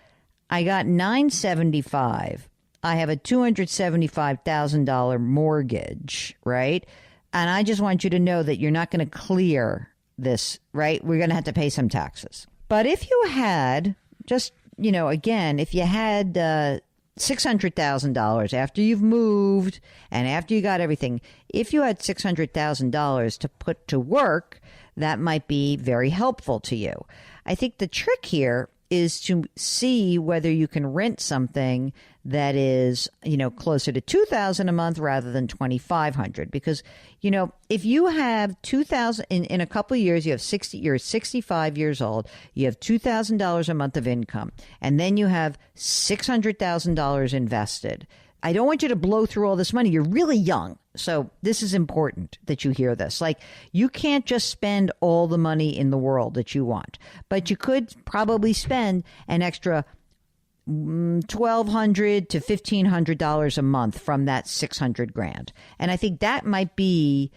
I got $975,000. I have a $275,000 mortgage, right? And I just want you to know that you're not going to clear this, right? We're going to have to pay some taxes. But if you had if you had $600,000 after you've moved and after you got everything, if you had $600,000 to put to work, that might be very helpful to you. I think the trick here is to see whether you can rent something that is, closer to $2,000 a month rather than $2,500. Because, if you have $2,000 in a couple of years, you're 65 years old, you have $2,000 a month of income, and then you have $600,000 invested. I don't want you to blow through all this money. You're really young. So this is important that you hear this. Like, you can't just spend all the money in the world that you want, but you could probably spend an extra $1,200 to $1,500 a month from that $600,000. And I think that might be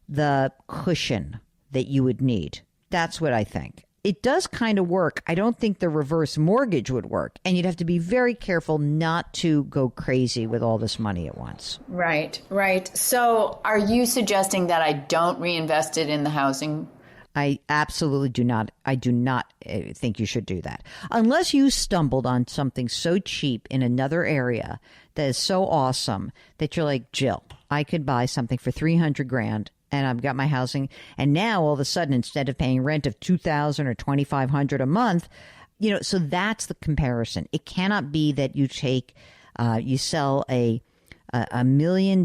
the cushion that you would need. That's what I think. It does kind of work. I don't think the reverse mortgage would work. And you'd have to be very careful not to go crazy with all this money at once. Right. So are you suggesting that I don't reinvest it in the housing? I absolutely do not. I do not think you should do that. Unless you stumbled on something so cheap in another area that is so awesome that you're like, Jill, I could buy something for $300,000. And I've got my housing. And now all of a sudden, instead of paying rent of $2,000 or $2,500 a month, so that's the comparison. It cannot be that you you sell a $1 million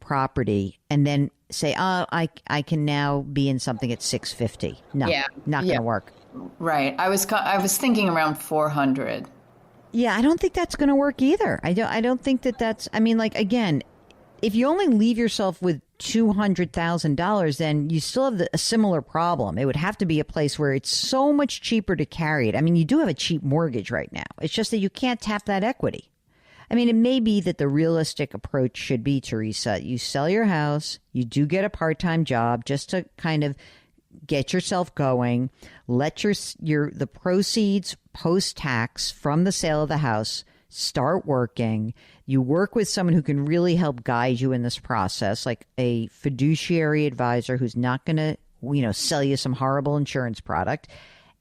property and then say, oh, I can now be in something at $650. No, not going to work. Right. I was thinking around $400. Yeah, I don't think that's going to work either. I don't think that's. I mean, like, again, if you only leave yourself with $200,000, then you still have a similar problem. It would have to be a place where it's so much cheaper to carry it. I mean, you do have a cheap mortgage right now. It's just that you can't tap that equity. I mean, it may be that the realistic approach should be, Teresa, you sell your house, you do get a part-time job just to kind of get yourself going, let the proceeds post-tax from the sale of the house start working. You work with someone who can really help guide you in this process, like a fiduciary advisor who's not going to, sell you some horrible insurance product.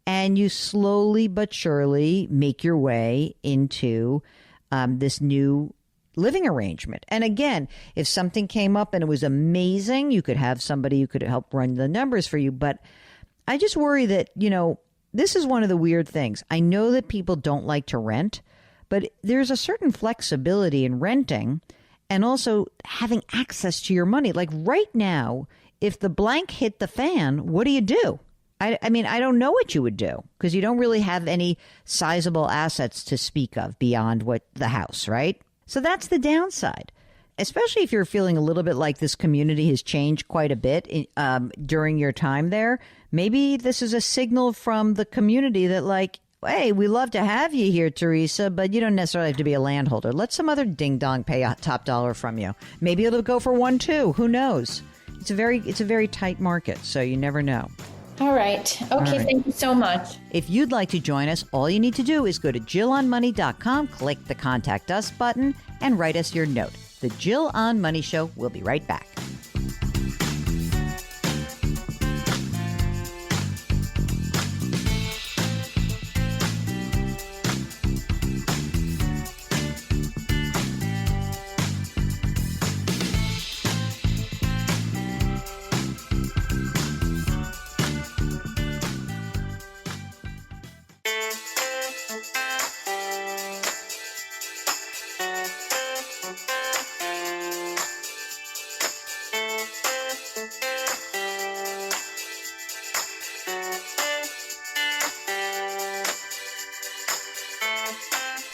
And you slowly but surely make your way into this new living arrangement. And again, if something came up and it was amazing, you could have somebody who could help run the numbers for you. But I just worry that, this is one of the weird things. I know that people don't like to rent, but there's a certain flexibility in renting and also having access to your money. Like right now, if the blank hit the fan, what do you do? I mean, I don't know what you would do because you don't really have any sizable assets to speak of beyond what the house, right? So that's the downside, especially if you're feeling a little bit like this community has changed quite a bit during your time there. Maybe this is a signal from the community that like, hey, we love to have you here, Teresa, but you don't necessarily have to be a landholder. Let some other ding-dong pay top dollar from you. Maybe it'll go for one, too. Who knows? It's a very tight market, so you never know. All right. Okay, Thank you so much. If you'd like to join us, all you need to do is go to JillOnMoney.com, click the Contact Us button, and write us your note. The Jill on Money Show will be right back.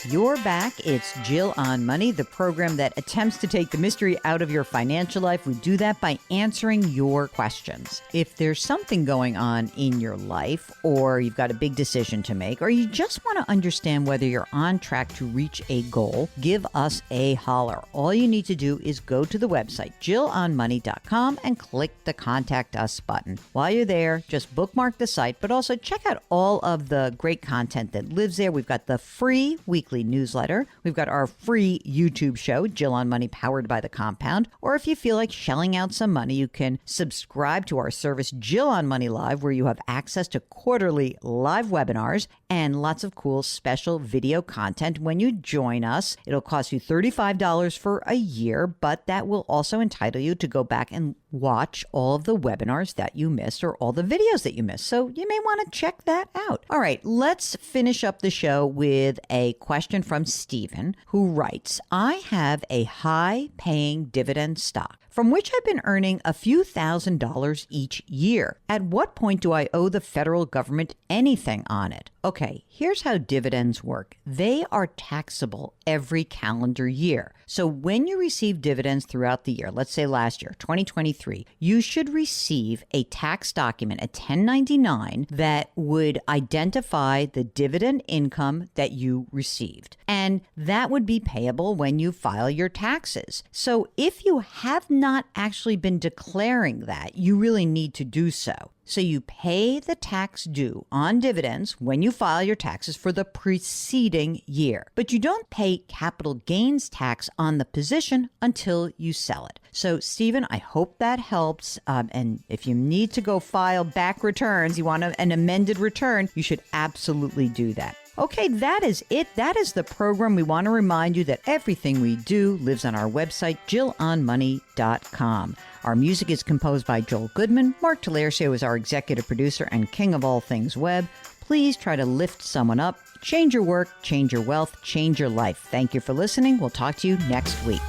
You're back. It's Jill on Money, the program that attempts to take the mystery out of your financial life. We do that by answering your questions. If there's something going on in your life, or you've got a big decision to make, or you just want to understand whether you're on track to reach a goal, give us a holler. All you need to do is go to the website, JillOnMoney.com, and click the Contact Us button. While you're there, just bookmark the site, but also check out all of the great content that lives there. We've got the free weekly newsletter. We've got our free YouTube show, Jill on Money, powered by the Compound. Or if you feel like shelling out some money, you can subscribe to our service, Jill on Money Live, where you have access to quarterly live webinars and lots of cool special video content. When you join us, it'll cost you $35 for a year, but that will also entitle you to go back and watch all of the webinars that you missed or all the videos that you missed. So you may want to check that out. All right, let's finish up the show with a question from Stephen, who writes, I have a high-paying dividend stock from which I've been earning a few $1,000s each year. At what point do I owe the federal government anything on it? Okay, here's how dividends work. They are taxable every calendar year. So when you receive dividends throughout the year, let's say last year, 2023, you should receive a tax document, a 1099, that would identify the dividend income that you received. And that would be payable when you file your taxes. So if you have not actually been declaring that, you really need to do so. So you pay the tax due on dividends when you file your taxes for the preceding year, but you don't pay capital gains tax on the position until you sell it. So, Stephen, I hope that helps. And if you need to go file back returns, you want an amended return, you should absolutely do that. Okay, that is it. That is the program. We want to remind you that everything we do lives on our website, JillOnMoney.com. Our music is composed by Joel Goodman. Mark Talercio is our executive producer and king of all things web. Please try to lift someone up. Change your work, change your wealth, change your life. Thank you for listening. We'll talk to you next week.